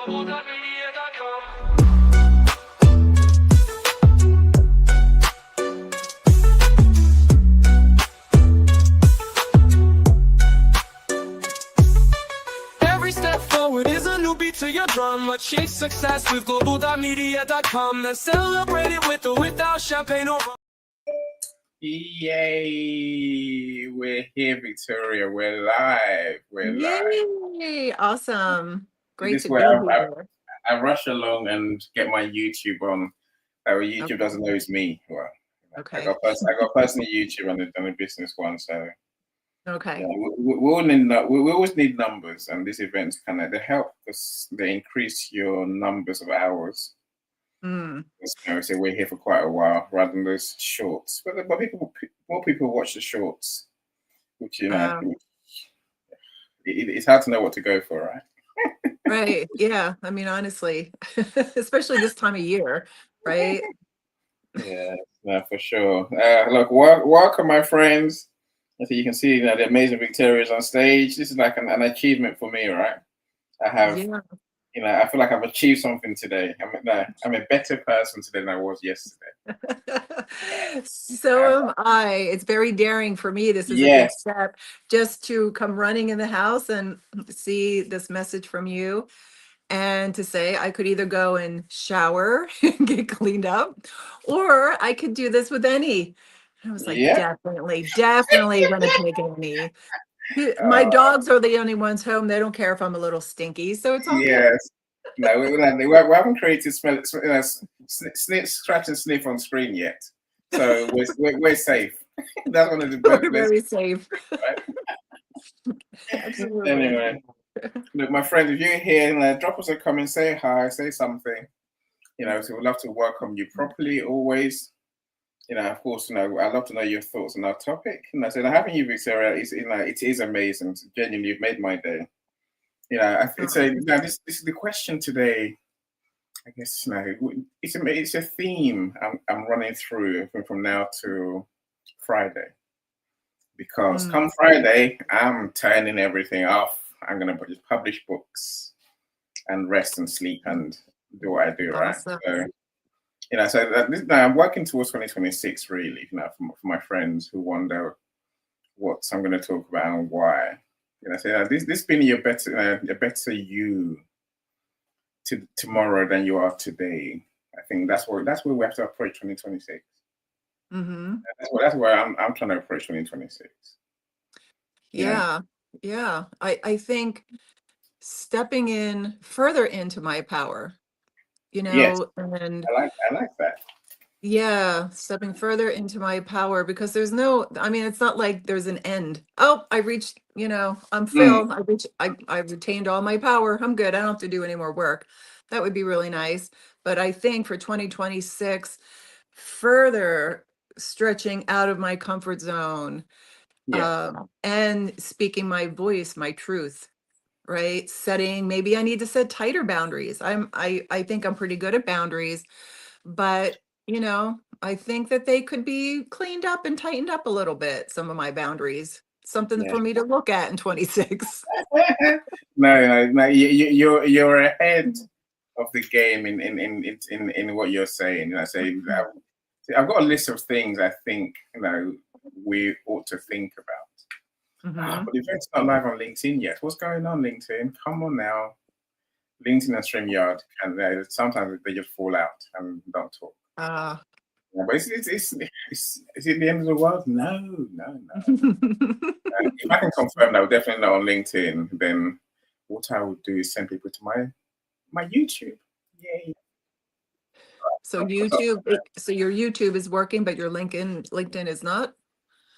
Global.Media.com. Every step forward is a new beat to your drum. Achieve success with Global.Media.com. Then celebrate it with or without champagne or rum. Yay! We're here, Victoria. We're live. We're live. Yay! Awesome. Great This to way, be here. I rush along and get my YouTube on. YouTube Okay. doesn't know it's me. Well, Okay. I got personal YouTube on the business one. So Okay. yeah, we always need numbers, and these events they help because they increase your numbers of hours. Mm. So we're here for quite a while rather than those shorts. But more people watch the shorts, which it's hard to know what to go for, right? Right. Yeah. I mean, honestly, especially this time of year, right? Yeah, for sure. Look, welcome, my friends. I think you can see the amazing Victoria's on stage. This is like an achievement for me, right? I have, Yeah. I feel like I've achieved something today. I'm a better person today than I was yesterday. So am I. It's very daring for me. This is a big Yes, step just to come running in the house and see this message from you. And to say I could either go and shower and get cleaned up, or I could do this with any. And I was like, yeah. definitely gonna take any. My Uh, dogs are the only ones home. They don't care if I'm a little stinky, so it's all good. yes. No, we haven't created sniff, scratch and sniff on screen yet, so we're safe. That's one of the We're best, very safe. right? Absolutely. Anyway. Look, my friends, if you're here, drop us a comment, say hi, say something. So we'd love to welcome you properly always. Of course, I'd love to know your thoughts on our topic. So having you, Victoria, it is amazing. Genuinely, you've made my day. It's Oh, this is the question today. I guess it's a theme I'm running through from now to Friday. Because mm, come Friday, I'm turning everything off. I'm gonna just publish books and rest and sleep and do what I do, right? awesome. So, now I'm working towards 2026, really, for my friends who wonder what I'm going to talk about and why. This being a better you tomorrow than you are today. I think that's where we have to approach 2026. Hmm. That's where I'm trying to approach 2026. Yeah. Yeah. Yeah. I think stepping in further into my power, Yes, and I like that. yeah, stepping further into my power because I mean, it's not like there's an end. Oh, I reached, I'm Mm, filled. I've retained all my power. I'm good. I don't have to do any more work. That would be really nice. But I think for 2026, further stretching out of my comfort zone, yes. and speaking my voice, my truth, right? Maybe I need to set tighter boundaries. I think I'm pretty good at boundaries, but I think that they could be cleaned up and tightened up a little bit, some of my boundaries. Something Yeah. for me to look at in 26. No. You're ahead of the game in what you're saying. I've got a list of things I think we ought to think about. Hmm. But the event's not live on LinkedIn yet. What's going on, LinkedIn? Come on now. LinkedIn and StreamYard, and sometimes they just fall out and don't talk. Uh, Yeah, but is it the end of the world? No, no, no. If I can confirm that we're definitely not on LinkedIn, then what I would do is send people to my YouTube. Yay. so so your YouTube is working, but your LinkedIn is not?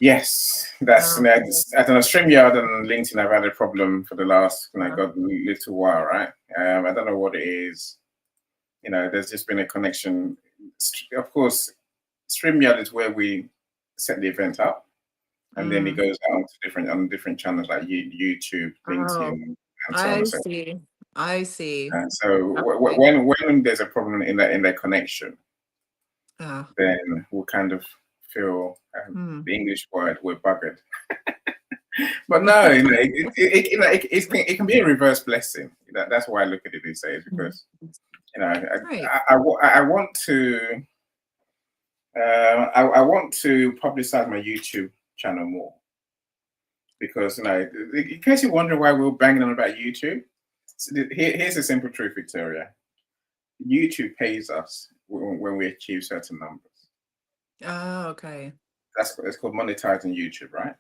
Yes, Oh, I don't know. StreamYard and LinkedIn have had a problem for the last uh, little while, right? I don't know what it is. There's just been a connection. Of course, StreamYard is where we set the event up, and then it mm, goes out on different channels like YouTube, oh, LinkedIn, and so on I and so forth. see. I see. And so Okay. when there's a problem in that connection, Uh, then we'll kind of feel hmm. the English word we're buggered. But no, it can be a reverse blessing. That's why I look at it these days, Mhm. because I, Right. I want to I want to publicize my YouTube channel more, because in case you're wondering why we're banging on about YouTube, here's a simple truth, Victoria. YouTube pays us when we achieve certain numbers. Oh, okay. That's what it's called, monetizing YouTube, right?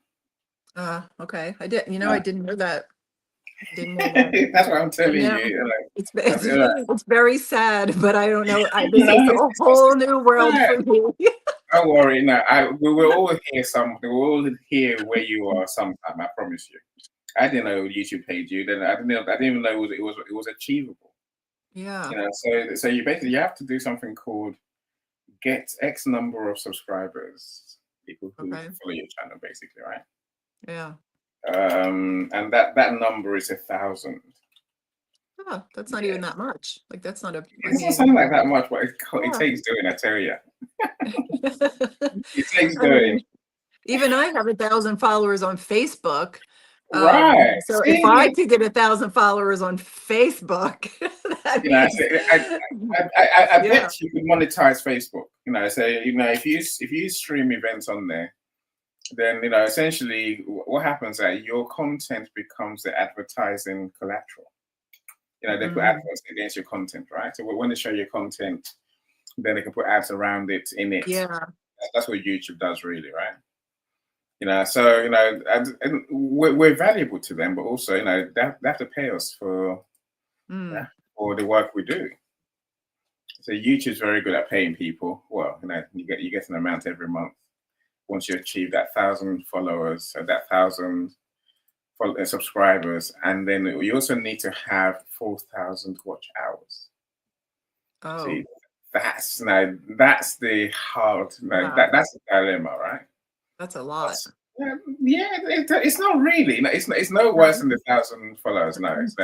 Okay. I did, Uh, I didn't know that. Didn't know that. that's what I'm I telling know you. it's Like, it's very sad, but I don't know. This is it's a not whole new world sad. for me. Don't worry. No, we will all hear something. We'll all hear where you are sometime. I promise you. I didn't know YouTube paid you. Then I didn't even know it was achievable. Yeah. So you have to do something called get X number of subscribers, people who Okay. follow your channel, basically, right? Yeah. And that number is 1,000. Oh, that's not Yeah, even that much. Like that's not a. I it doesn't mean, sound like that much, but it yeah. takes doing. I tell you, it takes I doing. mean, even I have 1,000 followers on Facebook. Right. So if I See, could get 1,000 followers on Facebook, that I means, say, I yeah. bet you could monetize Facebook. So if you stream events on there, then essentially what happens is that your content becomes the advertising collateral. They put Mm, adverts against your content, right? So when they show your content, then they can put ads around it, in it. yeah. That's what YouTube does, really, right? So and we're valuable to them, but also they have to pay us Mm, for the work we do. So YouTube's very good at paying people. Well, you get an amount every month once you achieve that 1,000 followers, or that 1,000 subscribers, and then you also need to have 4,000 watch hours. oh, See, that's the hard. yeah. That's the dilemma, right? That's a But, lot. yeah, it's not really. It's no worse than the 1,000 followers. No, Mm, it's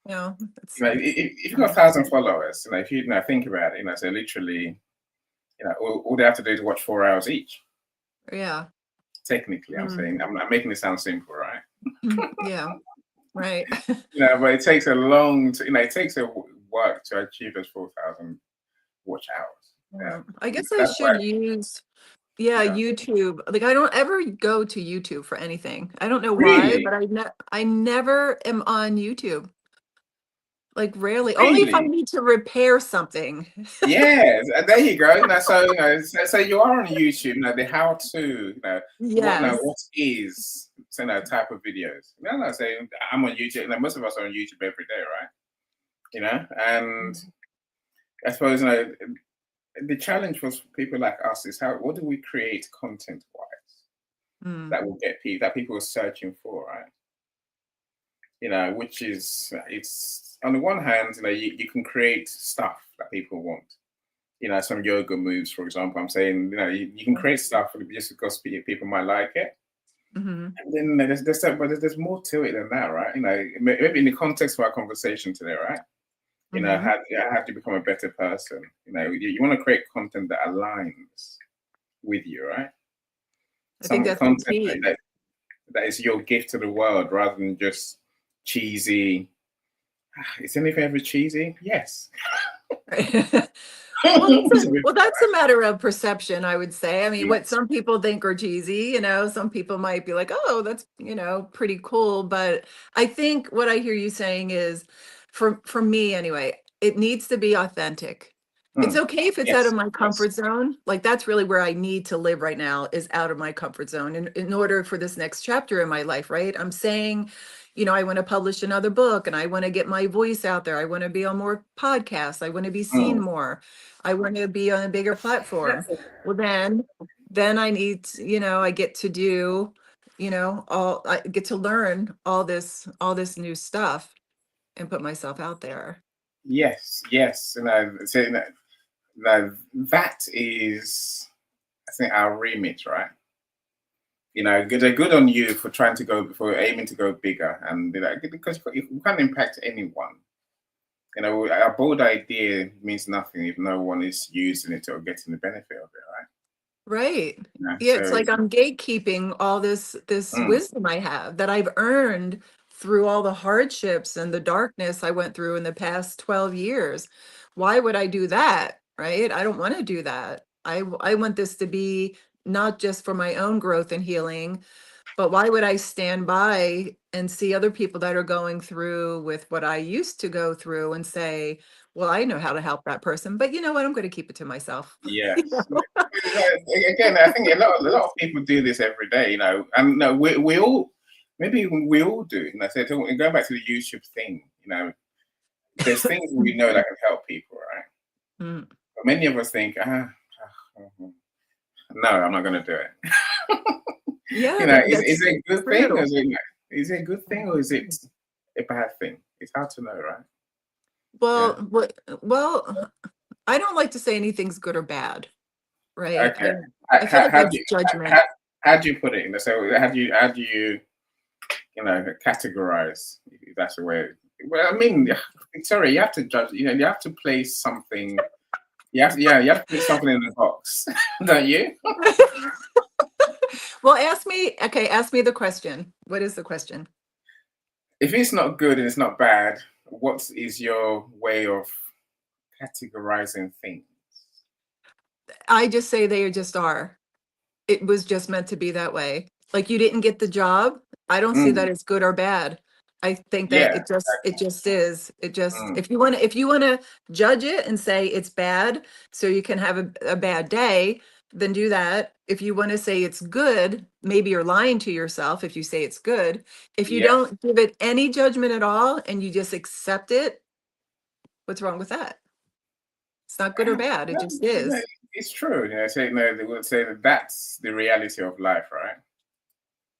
no. it's, If you've got 1,000 followers, if you think about it, so literally, all they have to do is watch 4 hours each. yeah. Technically, I'm Mm, saying I'm making it sound simple, right? yeah. Right. But it takes a long, it takes a work to achieve those 4,000 watch hours. Yeah, Yeah. I guess I that's why. should use, yeah, Yeah. YouTube. Like I don't ever go to YouTube for anything. I don't know why, Really, but I never am on YouTube. Like rarely. Only if I really. need to repair something. Yes, there you go. So you are on YouTube. The how to, Yes. what is, type of videos. No, say I'm on YouTube. Most of us are on YouTube every day, right? And Mm, I suppose the challenge for people like us is what do we create content wise mm, that will get people, that people are searching for, right? Which is, it's on the one hand, you can create stuff that people want. Some yoga moves, for example. I'm saying, you can create stuff just because people might like it. mhm, And then there's more to it than that, right? Maybe in the context of our conversation today, right? mhm. How to become a better person. You want to create content that aligns with you, right? I think Some that's the content key. that is your gift to the world, rather than just cheesy. Is anything ever cheesy? Yes. Well, To be that's a matter of perception, I would say. I mean, fair. what some people think are cheesy, some people might be like, "Oh, that's, pretty cool." But I think what I hear you saying is, for me anyway, it needs to be authentic. It's Mm. okay if it's out of Yes, my yes. comfort zone. Like that's really where I need to live right now, is out of my comfort zone in order for this next chapter in my life, right? I'm saying, I want to publish another book and I want to get my voice out there. I want to be on more podcasts. I want to be seen Mm. more. I want to be on a bigger platform. Well, then I need, I get to do, I get to learn all this new stuff and put myself out there. Yes, yes. So, that is, I think, our remit, right? They're good on you for for aiming to go bigger, and because you can't impact anyone. A bold idea means nothing if no one is using it or getting the benefit of it, right? Right. Yeah, Yeah, it's so like I'm gatekeeping all this mm, wisdom I have that I've earned through all the hardships and the darkness I went through in the past 12 years. Why would I do that? Right? I don't want to do that. I want this to be not just for my own growth and healing, but why would I stand by and see other people that are going through with what I used to go through and say, well, I know how to help that person, but you know what? I'm going to keep it to myself. You yes. know? Again, I think a lot of people do this every day, you know, and no, we all, maybe we all do. And I said, going back to the YouTube thing, you know, there's things we know that can help people, right? Mm. But many of us think, no, I'm not going to do it. Yeah, You know, is that's it a good thing? Or true. is it a good thing or is it a bad thing? It's hard to know, right? Yeah. Well, I don't like to say anything's good or bad, right? Okay. I feel like How do that's you judgment. how, how do you put it in? So how do you categorize? If that's the way. Well, I mean, sorry, you have to judge. You know, you have to place something. You have to put something in the box, don't you? Well, ask me the question. What is the question? If it's not good and it's not bad, what is your way of categorizing things? I just say they just are. It was just meant to be that way. Like you didn't get the job. I don't see Mm, that as good or bad. I think that yeah. it just is. It just Mm, if you want to judge it and say it's bad so you can have a bad day, then do that. If you want to say it's good, maybe you're lying to yourself if you say it's good. If you yes. don't give it any judgment at all and you just accept it, what's wrong with that? It's not good or bad. It No, just no, is. it's true. You know, say no, they would say that that's the reality of life, right?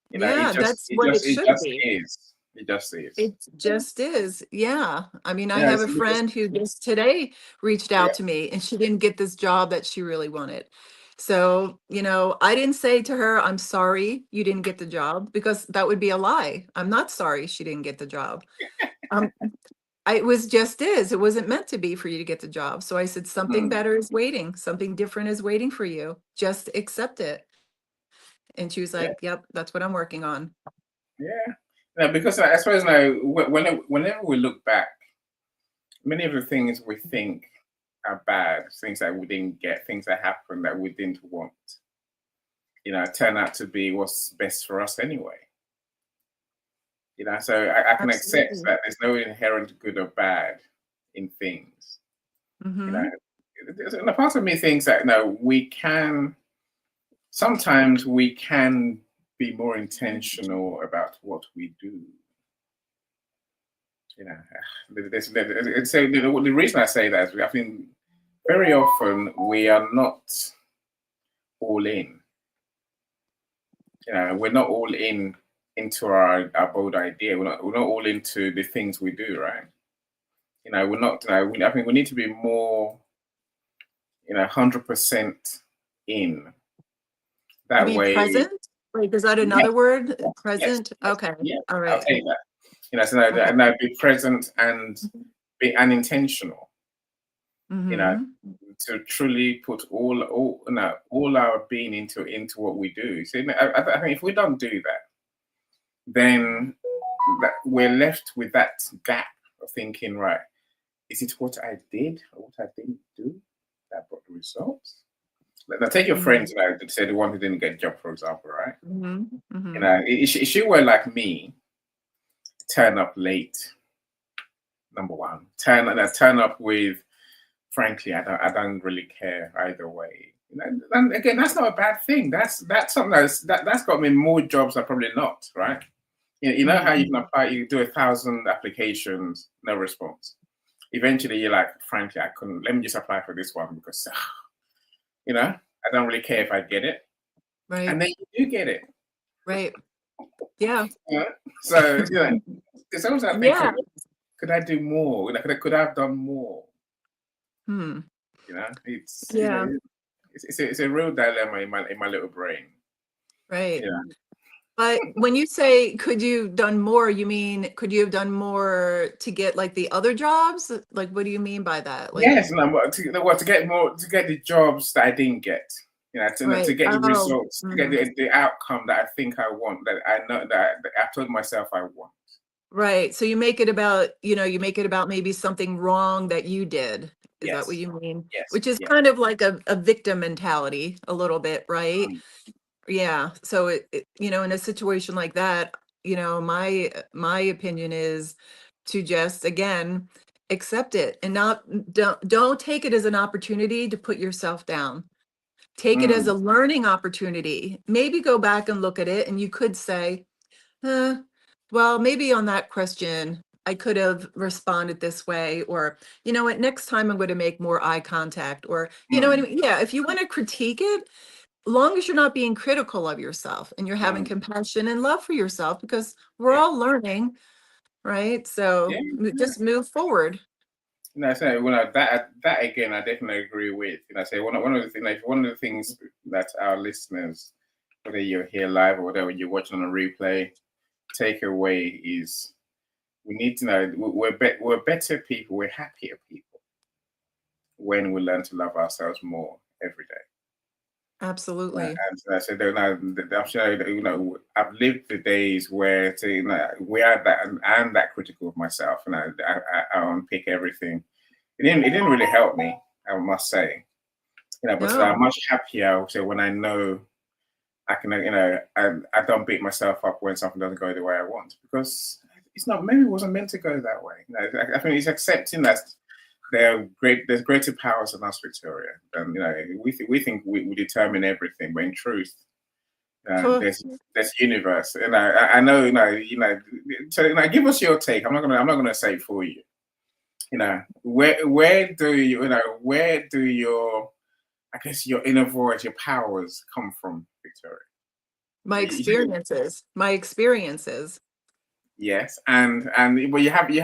You know, Yeah, that's what it it should just be. is. It just is. It just is. Yeah. I mean, I Yeah, have a friend who just today reached yeah, out to me and she didn't get this job that she really wanted. So, I didn't say to her, I'm sorry you didn't get the job because that would be a lie. I'm not sorry she didn't get the job. Um, it was just is. It wasn't meant to be for you to get the job. So I said, something mm, better is waiting. Something different is waiting for you. Just accept it. And she was yeah, like, yep, that's what I'm working on. yeah. No, because I suppose now, whenever we look back, many of the things we think are bad, things that we didn't get, things that happened that we didn't want, turn out to be what's best for us anyway. So I can accept Absolutely. that there's no inherent good or bad in things. You know, Hmm. and a part of me thinks that no, we can sometimes we can be more intentional about what we do. You know, so the reason I say that is I think very often we are not all in. We're not all in into our bold idea. We're not all into the things we do, right? We're not. I think we need to be more, 100% in. You That mean way, present? Like, is that yes, another word? yes, yes, Present? yes, Okay. yes. All I'll right. take that. So now, Okay. now be present and be unintentional. You know, Mm-hmm. to truly put all our being into what we do. So I think if we don't do that, then we're left with that gap of thinking, right? Is it what I did or what I didn't do that brought the results? Now, take your Mm-hmm. friends, that say the one who didn't get a job, for example, right? Mm-hmm. Mm-hmm. If she were like me, turn up late, number one. Turn up with, frankly, I don't really care either way. And again, that's not a bad thing. That's something that's got me more jobs than probably not, right? You know how you Mm-hmm. can apply, you do 1,000 applications, no response. Eventually, you're like, frankly, I couldn't. Let me just apply for this one because, I don't really care if I get it, and Right. then you do get it. Right. Yeah. You know? So it's always I think, Yeah. could I do more? Could I have done more? Hmm. It's Yeah. it's a real dilemma in my little brain. Right. Yeah. But when you say could you done more, you mean could you have done more to get like the other jobs? Like what do you mean by that? Like Yes, no, but to get the jobs that I didn't get. To Right. get the Oh, results, to get mhm. the outcome that I think I want, that I know that I told myself I want. Right. So you make it about, you make it about maybe something wrong that you did. Is that what Yes, you mean? yes, Which is yes. kind of like a victim mentality a little bit, right? Mm, Yeah. So in a situation like that, my opinion is to just again accept it and not don't take it as an opportunity to put yourself down. Take it as mm, a learning opportunity. Maybe go back and look at it and you could say, "Huh, well, maybe on that question, I could have responded this way," or, you know what, next time I'm going to make more eye contact, or, you know what I mm, mean? Yeah, if you want to critique it, long as you're not being critical of yourself and you're having mm. compassion and love for yourself, because we're Yeah, all learning, right? yeah, So yeah. just move forward. So that again, I definitely agree with. Say one of the things, like, one of the things that our listeners, whether you're here live or whatever you're watching on a replay, take away is we need to know we're better people, we're happier people when we learn to love ourselves more every day. Absolutely. And I said, I'm sure that, I've lived the days where we are that, and I'm that critical of myself, and I unpick everything. It didn't really help me, I must say. But I'm No, much happier. So when I know I can, I don't beat myself up when something doesn't go the way I want, because it's not. Maybe it wasn't meant to go that way. I think it's accepting that there's greater powers than us, Victoria. And we think we determine everything, but in truth, huh, there's universe. And I know, So give us your take. I'm not gonna say it for you. Where do your, I guess, your inner voice, your powers come from, Victoria? my You- experiences, my experiences. yes, and but you have your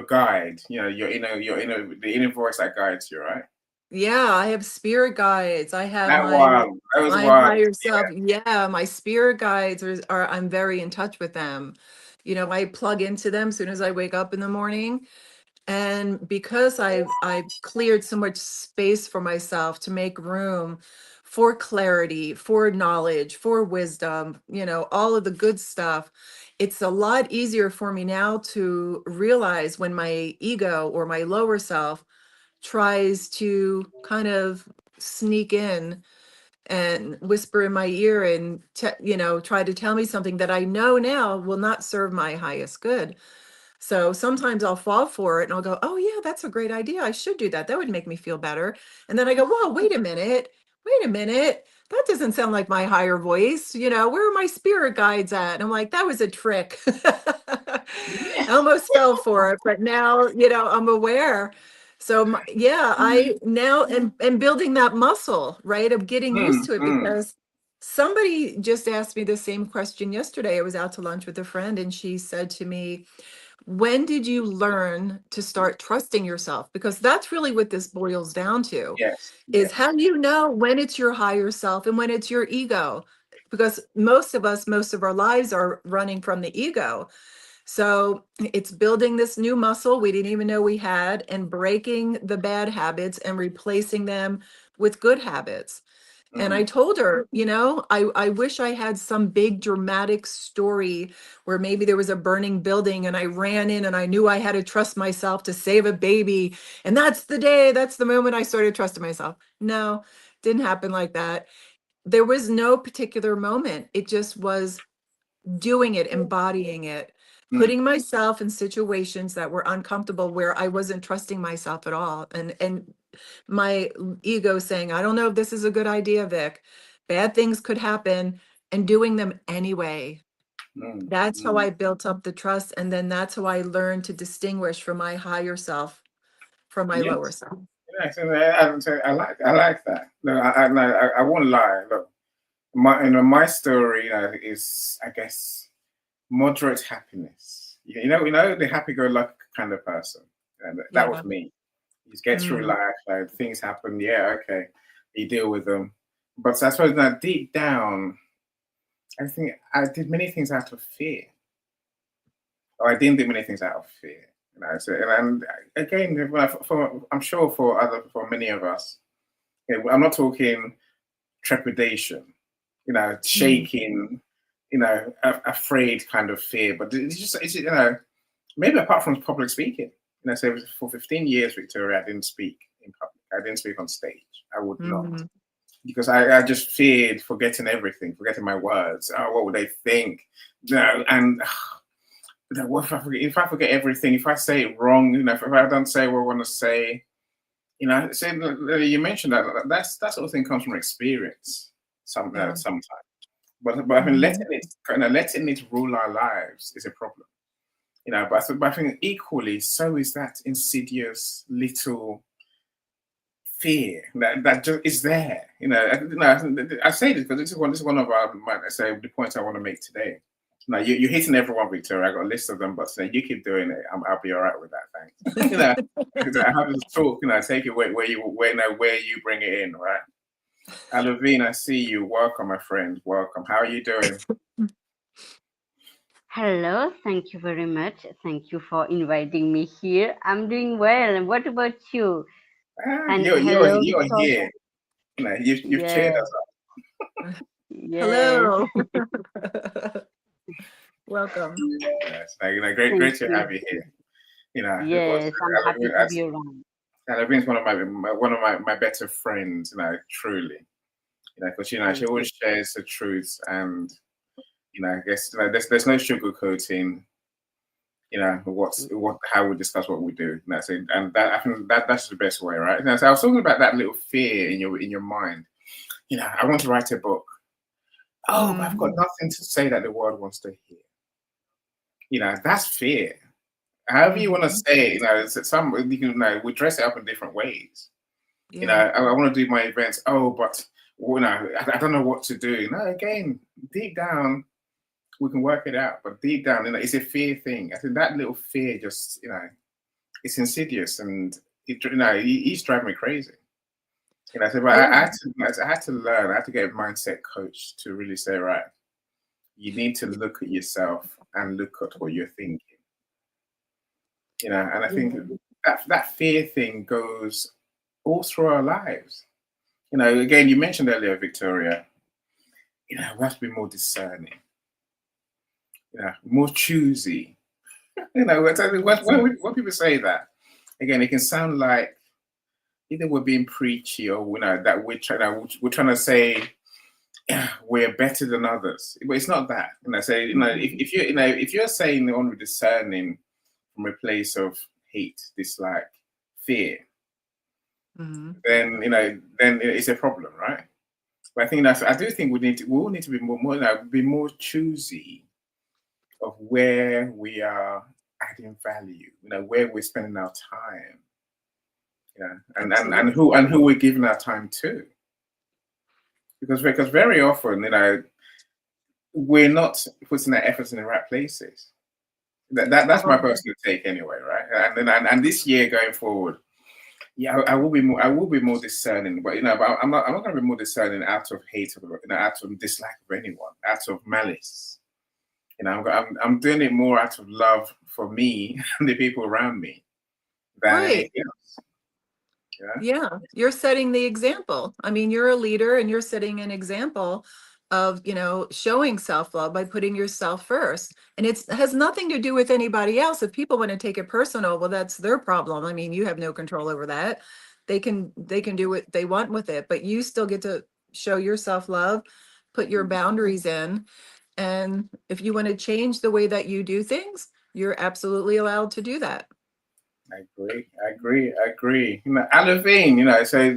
guide, the inner voice that guides you, right? Yeah, I have spirit guides. I have That one, that was my one. higher self. Yeah, my spirit guides are I'm very in touch with them. I plug into them as soon as I wake up in the morning. And because I've cleared so much space for myself to make room for clarity, for knowledge, for wisdom, all of the good stuff, it's a lot easier for me now to realize when my ego or my lower self tries to kind of sneak in and whisper in my ear and try to tell me something that I know now will not serve my highest good. So sometimes I'll fall for it and I'll go, "Oh yeah, that's a great idea. I should do that. That would make me feel better." And then I go, "Whoa, wait a minute. Wait a minute. That doesn't sound like my higher voice. Where are my spirit guides at?" And I'm like, "That was a trick." I almost fell for it, but now, I'm aware. So yeah, I now am building that muscle, right, of getting used Mm, to it, mm, because somebody just asked me the same question yesterday. I was out to lunch with a friend and she said to me, when did you learn to start trusting yourself? Because that's really what this boils down to, yes, is yes. how do you know when it's your higher self and when it's your ego? Because most of us, most of our lives are running from the ego. So it's building this new muscle we didn't even know we had, and breaking the bad habits and replacing them with good habits. And I Mm, told her, I wish I had some big dramatic story where maybe there was a burning building and I ran in and I knew I had to trust myself to save a baby. And that's the moment I started trusting myself. No, didn't happen like that. There was no particular moment. It just was doing it, embodying it, mm, putting myself in situations that were uncomfortable where I wasn't trusting myself at all. And my ego saying, "I don't know if this is a good idea, Vic. Bad things could happen," and doing them anyway. mm, That's how mm. I built up the trust. And then that's how I learned to distinguish from my higher self from my lower Yes, self. yes. And I like that. No, I won't lie. Look, my story, is, I guess, moderate happiness. The happy-go-lucky kind of person. And that was Yeah. me. You just get through Mm. life, things happen. Yeah, okay, you deal with them. But I suppose that deep down, I think I did many things out of fear, or I didn't do many things out of fear. So, and again, I'm sure for many of us, Okay, I'm not talking trepidation, shaking, afraid kind of fear, but maybe apart from public speaking. Say for 15 years, Victoria, I didn't speak in public. I didn't speak on stage. I would not, because I just feared forgetting everything, forgetting my words. Oh, what would they think? And what if I forget everything? If I say it wrong, if I don't say what I want to say, you mentioned that sort of thing comes from experience. Sometimes, but I think letting it rule our lives is a problem. But I think equally so is that insidious little fear that just is there. I say this because this is one of the points I want to make today. Now you're hitting everyone, Victoria. I got a list of them, but you keep doing it. I'll be all right with that. Thanks. I have to talk. Take it where you bring it in, right? Alavine, I see you. Welcome, my friend. Welcome. How are you doing? Hello, thank you very much. Thank you for inviting me here. I'm doing well. And what about you? And You're hello, here. You've cheered yes, us up. yes. Hello. Welcome. Yes, great Thank to you. have you here. Because Yes, I'm happy to be around. Alavine's one of my better friends. Truly. Because she Thank you. always shares the truth, and I guess there's no sugarcoating. How we discuss what we do. And that I think that's the best way, right? So I was talking about that little fear in your mind. I want to write a book. Oh, but I've got nothing to say that the world wants to hear. That's fear. However you want to say it, it's some we dress it up in different ways. Yeah. I want to do my events. Oh, but I don't know what to do. No, again, deep down, we can work it out. But deep down, it's a fear thing. I think that little fear just, it's insidious, and he's driving me crazy. But I had to learn. I had to get a mindset coach to really say, right, you need to look at yourself and look at what you're thinking. And I think that fear thing goes all through our lives. Again, you mentioned earlier, Victoria, we have to be more discerning, more choosy. When people say that, again, it can sound like either we're being preachy or that we're trying to say we're better than others, but it's not that. If you're saying on discerning from a place of hate, dislike, fear, then it's a problem, right? But I think I do think we all need to be more choosy of where we are adding value, where we're spending our time, and who we're giving our time to, because very often we're not putting our efforts in the right places. That's my personal take anyway, right? And this year going forward, I will be more discerning, but but I'm not going to be more discerning out of hate, out of dislike of anyone, out of malice. I'm doing it more out of love for me and the people around me than anything else. Yeah, you're setting the example. I mean, you're a leader and you're setting an example of, showing self-love by putting yourself first. And it has nothing to do with anybody else. If people want to take it personal, well, that's their problem. I mean, you have no control over that. They can do what they want with it, but you still get to show your self-love, put your boundaries in. And if you want to change the way that you do things, you're absolutely allowed to do that. I agree. Alavine, so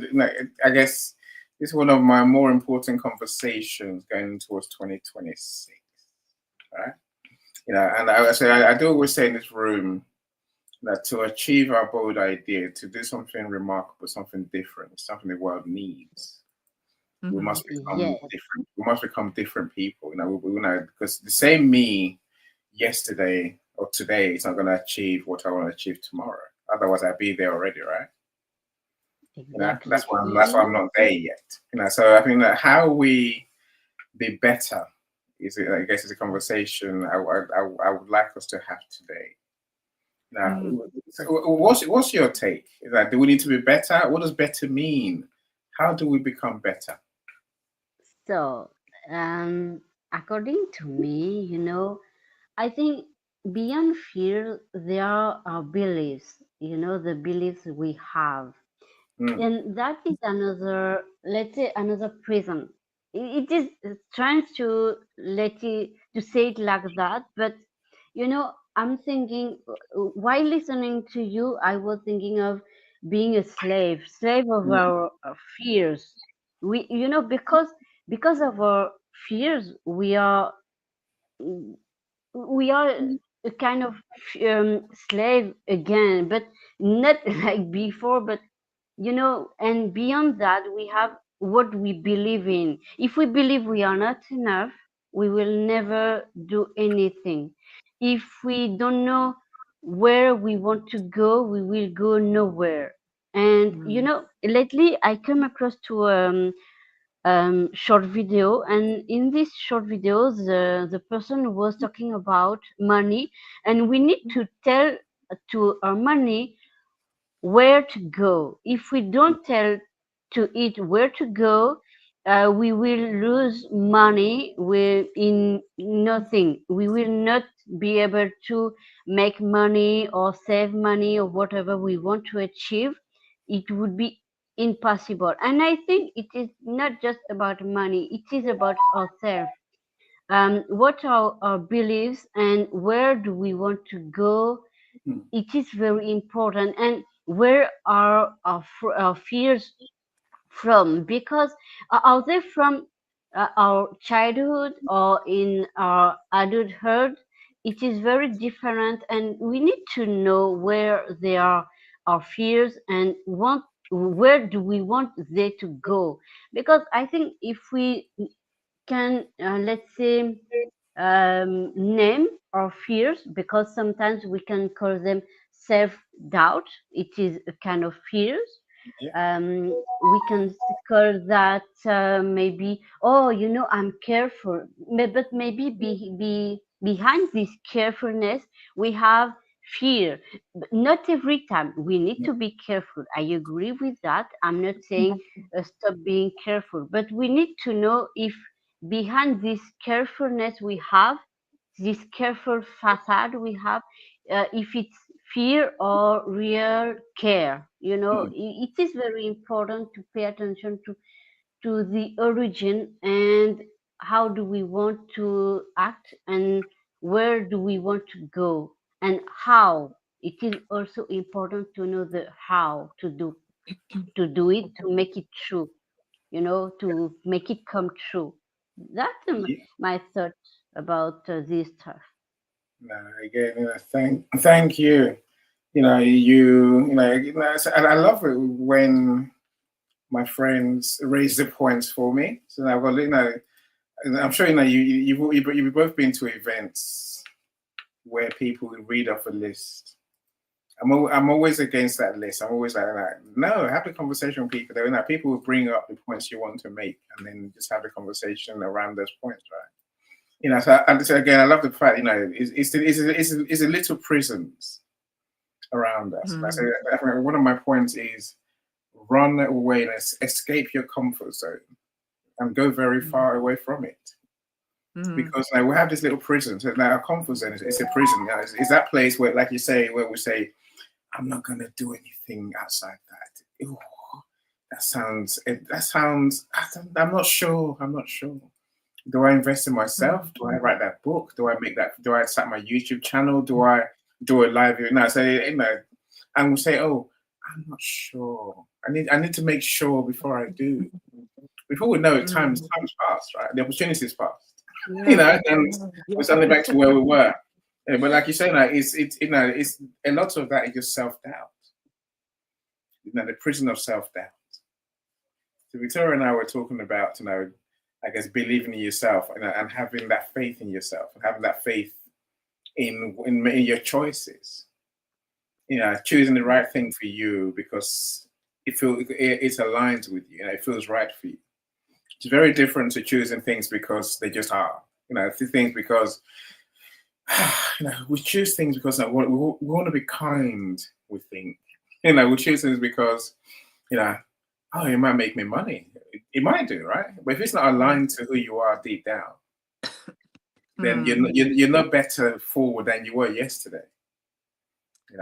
I guess this is one of my more important conversations going towards 2026, right? And I do always say in this room that to achieve our bold idea, to do something remarkable, something different, something the world needs, we must become different. We must become different people. Because the same me yesterday or today is not going to achieve what I want to achieve tomorrow. Otherwise, I'd be there already, right? Exactly. That's why I'm not there yet. So I think that how we be better is, I guess, is a conversation I would like us to have today. So what's your take? Is that do we need to be better? What does better mean? How do we become better? So, according to me, I think beyond fear, there are our beliefs, the beliefs we have. Mm, And that is another, let's say, another prison. It is strange to to say it like that, but I'm thinking, while listening to you, I was thinking of being a slave of mm, our fears. Because of our fears, we are a kind of slave again, but not like before, but and beyond that, we have what we believe in. If we believe we are not enough, we will never do anything. If we don't know where we want to go, we will go nowhere. And Mm. lately I come across to short video, and in this short videos, the person was talking about money, and we need to tell to our money where to go. If we don't tell to it where to go, we will lose money in nothing. We will not be able to make money or save money or whatever we want to achieve. It would be impossible. And I think it is not just about money, it is about ourselves. What are our beliefs and where do we want to go? mm, It is very important. And where are our fears from? Because are they from our childhood or in our adulthood? It is very different, and we need to know where they are, our fears, and where do we want they to go. Because I think if we can, let's say, name our fears, because sometimes we can call them self-doubt. It is a kind of fears. yeah. We can call that maybe, oh, I'm careful. But maybe behind this carefulness, we have fear. But not every time we need to be careful. I agree with that. I'm not saying stop being careful, but we need to know if behind this carefulness we have, this careful facade we have, if it's fear or real care. Mm, It is very important to pay attention to the origin, and how do we want to act, and where do we want to go, and how. It is also important to know the how to do it, to make it true, to make it come true. That's yeah. my thoughts about this stuff. No, again, thank you. And I love it when my friends raise the points for me. So I've got, and I'm sure you've both been to events where people read off a list. I'm always against that list. I'm always like, no, have the conversation with people. People will bring up the points you want to make, and then just have the conversation around those points, right? So again, I love the fact, it's the little prisons around us. And I say, Mm. one of my points is run away, escape your comfort zone, and go very far away from it. Mm. Because we have this little prison. So now our comfort zone is a prison. It's that place where, like you say, where we say, I'm not going to do anything outside that. Ooh, I'm not sure. I'm not sure. Do I invest in myself? Do I write that book? Do I make that? Do I start my YouTube channel? Do I do a live? No, so and we say, oh, I'm not sure. I need to make sure before I do. Before we know it, time's Mm. passed, right? The opportunity's passed, Yeah. and we're suddenly back to where we were. Yeah, but like you say, it's a lot of that is just self doubt. The prison of self doubt. So Victoria and I were talking about, I guess believing in yourself and having that faith in yourself and having that faith in your choices. Choosing the right thing for you because it aligns with you. It feels right for you. It's very different to choosing things because they just are. Things because we choose things because we want to be kind. We think, we choose things because oh, it might make me money. It might do, right? But if it's not aligned to who you are deep down, then you're no better forward than you were yesterday.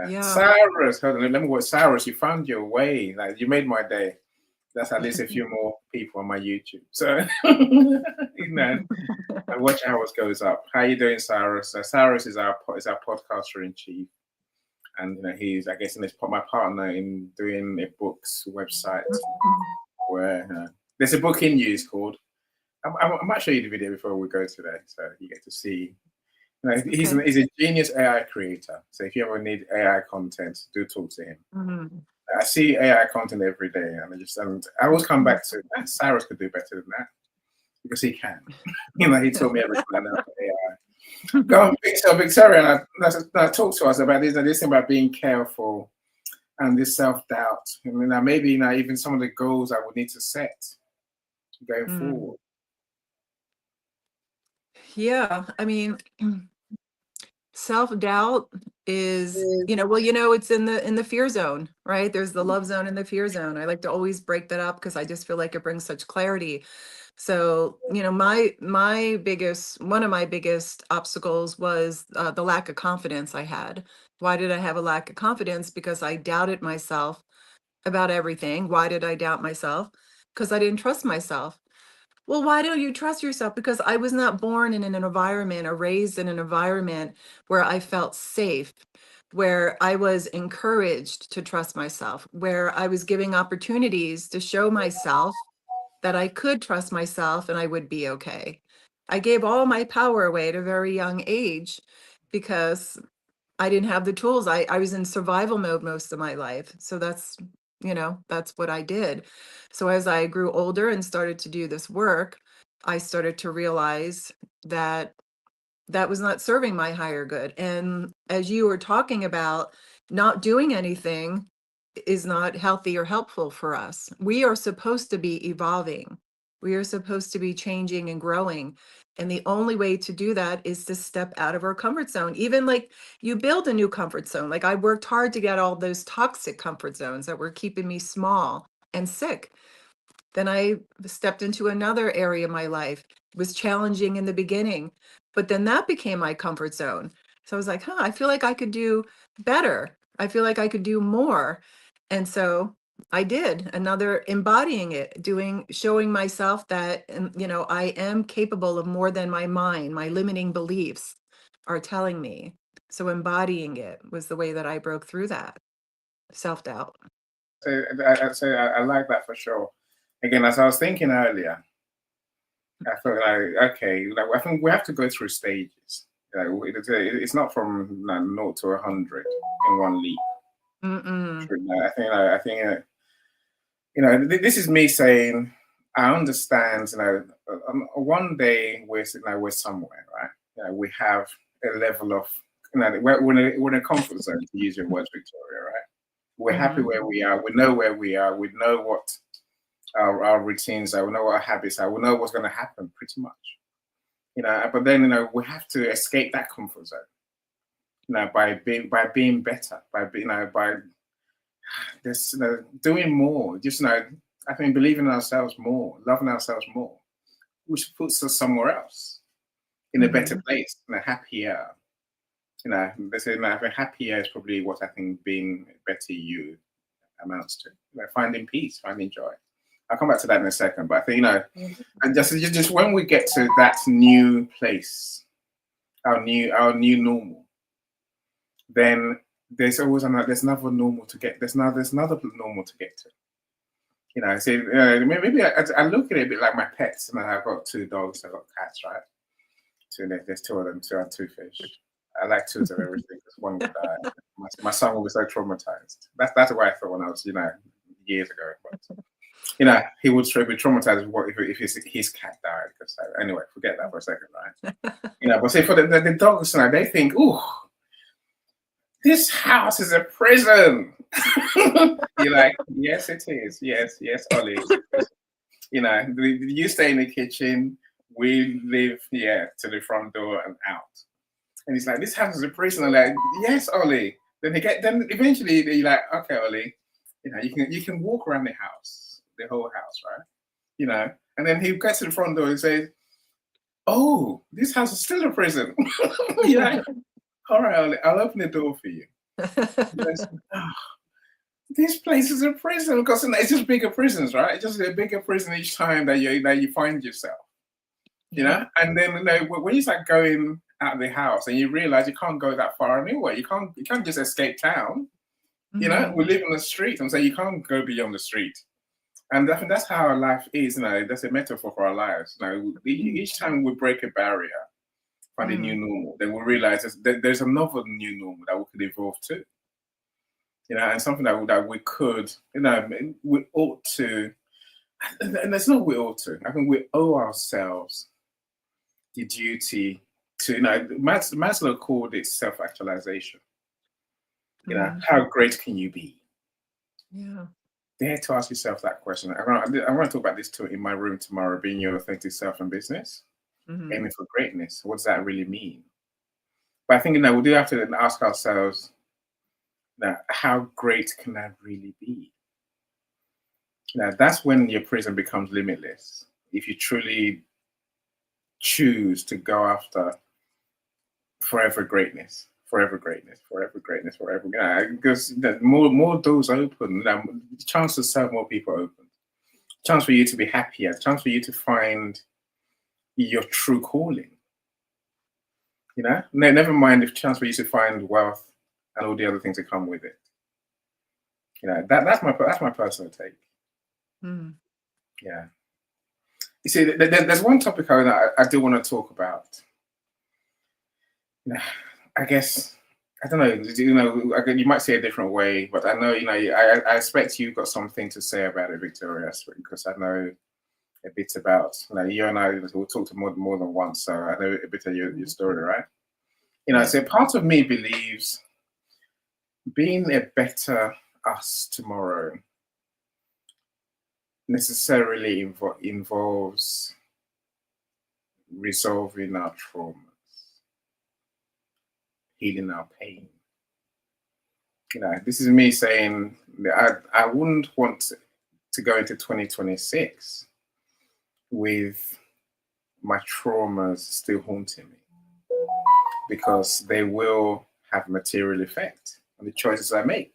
Yeah. Cyrus, hold on, let me what Cyrus, you found your way. Like you made my day. That's at least a few more people on my YouTube. So and watch hours goes up. How you doing, Cyrus? Cyrus is our podcaster in chief, and he's I guess my partner in doing a books website where there's a book in use called. I might show you the video before we go today, so you get to see. He's a genius AI creator. So if you ever need AI content, do talk to him. I see AI content every day, and I always come back to Cyrus could do better than that because he can. He told me everything I know about AI. Go on, Victoria, talk to us about this thing about being careful and this self-doubt. Maybe even some of the goals I would need to set going forward. Yeah, I mean, self-doubt is, it's in the fear zone, right? There's the love zone and the fear zone. I like to always break that up because I just feel like it brings such clarity. So, one of my biggest obstacles was the lack of confidence I had. Why did I have a lack of confidence? Because I doubted myself about everything. Why did I doubt myself? Because I didn't trust myself. Well, why don't you trust yourself? Because I was not born in an environment or raised in an environment where I felt safe, where I was encouraged to trust myself, where I was giving opportunities to show myself that I could trust myself and I would be okay. I gave all my power away at a very young age because I didn't have the tools. I was in survival mode most of my life. So that's what I did. So as I grew older and started to do this work, I started to realize that that was not serving my higher good. And as you were talking about, not doing anything is not healthy or helpful for us. We are supposed to be evolving. We are supposed to be changing and growing. And the only way to do that is to step out of our comfort zone. Even like you build a new comfort zone. Like I worked hard to get all those toxic comfort zones that were keeping me small and sick. Then I stepped into another area of my life. It was challenging in the beginning, but then that became my comfort zone. So I was like, I feel like I could do better. I feel like I could do more. And so I did another embodying it, showing myself that, I am capable of more than my mind, my limiting beliefs are telling me. So embodying it was the way that I broke through that self-doubt. I like that for sure. Again, as I was thinking earlier, I felt like, okay, I think we have to go through stages. It's not from 0 to 100 in one leap. I think this is me saying, I understand, one day we're somewhere, right? We have a level of, we're in a comfort zone, to use your words, Victoria, right? We're happy where we are. We know where we are. We know what our routines are. We know what our habits are. We know what's going to happen pretty much. But then, we have to escape that comfort zone, by being better, by this, doing more, just, I think believing in ourselves more, loving ourselves more, which puts us somewhere else, in a better place, in a happier. They say, I think happier is probably what I think being better you amounts to. Finding peace, finding joy. I'll come back to that in a second, but I think and just when we get to that new place, our new normal, then there's always there's another normal to get. There's another normal to get to. So maybe I look at it a bit like my pets. I've got 2 dogs, I've got cats, right? There's 2 of them, 2 and 2 fish. I like 2 of everything because one would die. My son will be so traumatized. That's what I thought when I was, years ago. But, he would be traumatized if his cat died. Because anyway, forget that for a second, right? But say for the dogs, they think, ooh, this house is a prison. You're like, yes, it is. Yes, Ollie. You stay in the kitchen. We live to the front door and out. And he's like, this house is a prison. I'm like, yes, Ollie. Then eventually you're like, okay, Ollie, you can walk around the house. the whole house, right? You know, and then he gets to the front door and says, "Oh, this house is still a prison." You know, all right, I'll open the door for you. Yes. "Ah, this place is a prison because it's just bigger prisons, right? It's just a bigger prison each time that you find yourself, you Yeah. know. And then when you start going out of the house and you realize you can't go that far anyway, you can't just escape town. You know, Mhm. we live on the street, and so you can't go beyond the street. And I think that's how our life is. You know, that's a metaphor for our lives. You know, each time we break a barrier, find a new Mm. normal, then we realize there's another new normal that we could evolve to. You know, and something that we could, you know, we ought to, and there's no we ought to. I think we owe ourselves the duty to, you know, Maslow called it self-actualization. You know, Mhm. how great can you be? Yeah. Dare to ask yourself that question. I want to talk about this too in my room tomorrow, being your authentic self in business, Mhm. aiming for greatness. What does that really mean? But I think, you know, we do have to ask ourselves that how great can I really be? Now, that's when your prison becomes limitless. If you truly choose to go after forever greatness, forever greatness, forever greatness, forever. Yeah, because the more doors open, the chance to serve more people open. Chance for you to be happier. Chance for you to find your true calling. You know, no, never mind the chance for you to find wealth and all the other things that come with it. You know, that's my personal take. Mhm. Yeah. You see, there's one topic I do want to talk about. I guess I don't know. You know, you might say a different way, but I know, you know. I expect you've got something to say about it, Victoria, because I know a bit about. You know, you and I will talk to more than once, so I know a bit of your Mhm. story, right? You know, Yeah. so part of me believes being a better us tomorrow necessarily involves resolving our traumas, healing our pain. You know, this is me saying that I wouldn't want to go into 2026 with my traumas still haunting me because they will have material effect on the choices I make.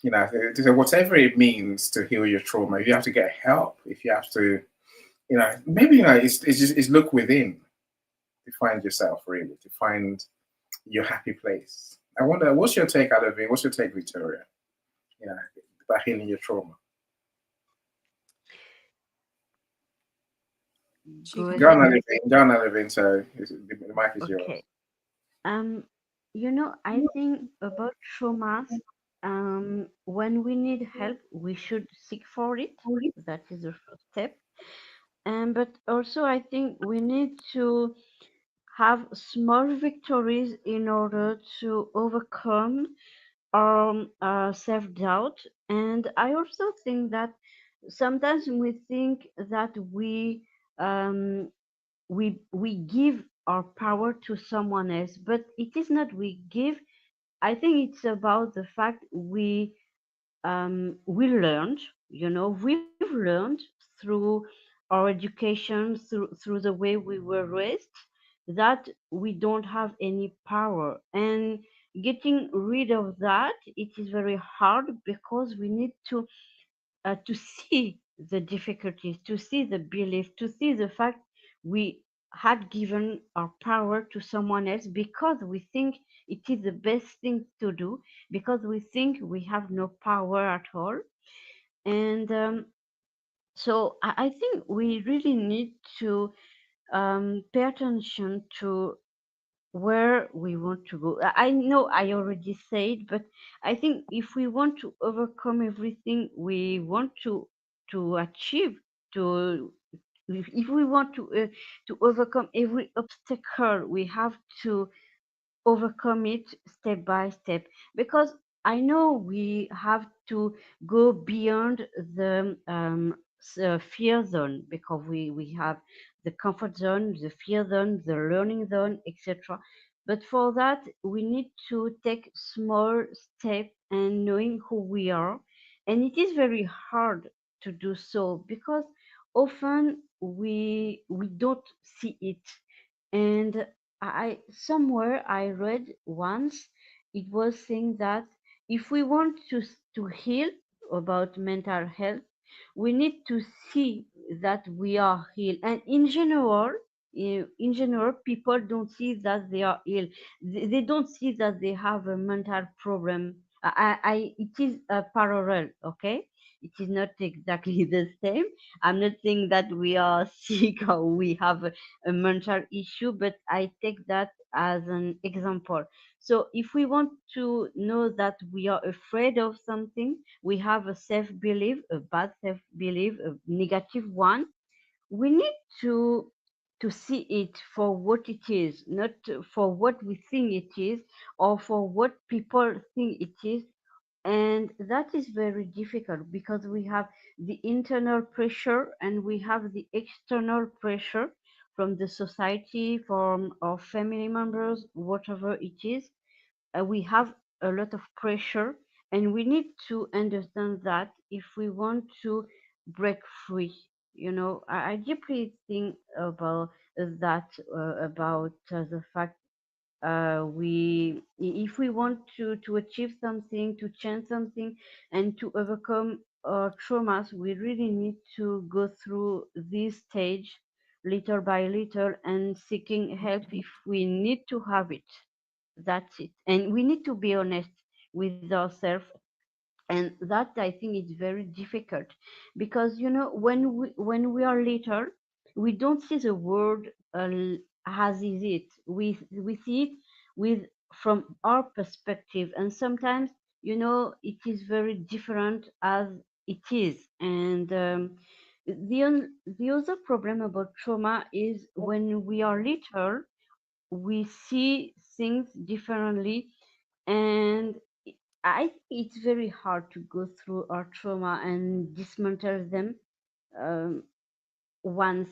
You know, so whatever it means to heal your trauma, if you have to get help, if you have to, you know, maybe, you know, it's look within to find yourself, really, to find your happy place. I wonder, what's your take, Alavin? What's your take, Victoria? You know, about healing your trauma. She Go can Go go. on, ahead. Alavin. Go on, Alavin. So the mic is yours. Okay. Um, I think about traumas, when we need help, we should seek for it. That is the first step. But also, I think we need to have small victories in order to overcome our self-doubt. And I also think that sometimes we think that um, we give our power to someone else, but it is not we give. I think it's about the fact we learned, we've learned through our education, through the way we were raised, that we don't have any power. And getting rid of that, it is very hard because we need to see the difficulties, to see the belief, to see the fact we had given our power to someone else because we think it is the best thing to do, because we think we have no power at all. And so I think we really need to pay attention to where we want to go. I know I already said, but I think if we want to overcome everything we want to achieve, to if we want to overcome every obstacle, we have to overcome it step by step, because I know we have to go beyond the fear zone, because we have the comfort zone, the fear zone, the learning zone, etc. But for that we need to take small steps and knowing who we are and it is very hard to do so because often we don't see it. And I somewhere I read once, it was saying that if we want to heal about mental health, we need to see that we are healed. And in general, people don't see that they are ill. They don't see that they have a mental problem. It is a parallel, okay? It is not exactly the same. I'm not saying that we are sick or we have a mental issue, but I take that as an example. So if we want to know that we are afraid of something, we have a self-belief, a bad self-belief, a negative one, we need to see it for what it is, not for what we think it is or for what people think it is. And that is very difficult because we have the internal pressure and we have the external pressure from the society, from our family members, whatever it is. We have a lot of pressure, and we need to understand that if we want to break free. I deeply think about that, about the fact, if we want to achieve something, to change something, and to overcome traumas, we really need to go through this stage little by little and seeking help if we need to have it. That's it. And we need to be honest with ourselves. And that, I think, is very difficult because, when we are little, we don't see the world as is it. We see it with from our perspective, and sometimes, it is very different as it is. And the other problem about trauma is when we are little, we see things differently. And I think it's very hard to go through our trauma and dismantle them, um, once,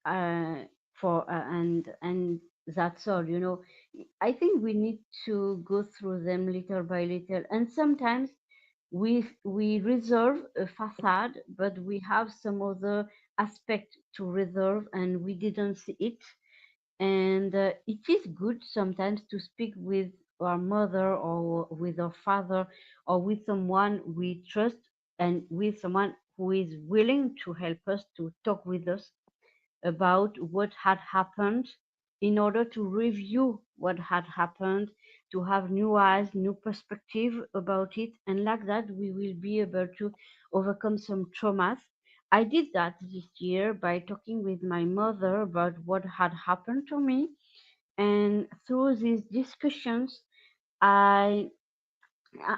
uh, for and that's all. I think we need to go through them little by little, and sometimes we reserve a facade, but we have some other aspect to reserve and we didn't see it. And it is good sometimes to speak with our mother or with our father or with someone we trust, and with someone who is willing to help us, to talk with us about what had happened, in order to review what had happened, to have new eyes, new perspective about it. And like that, we will be able to overcome some traumas. I did that this year by talking with my mother about what had happened to me. And through these discussions, I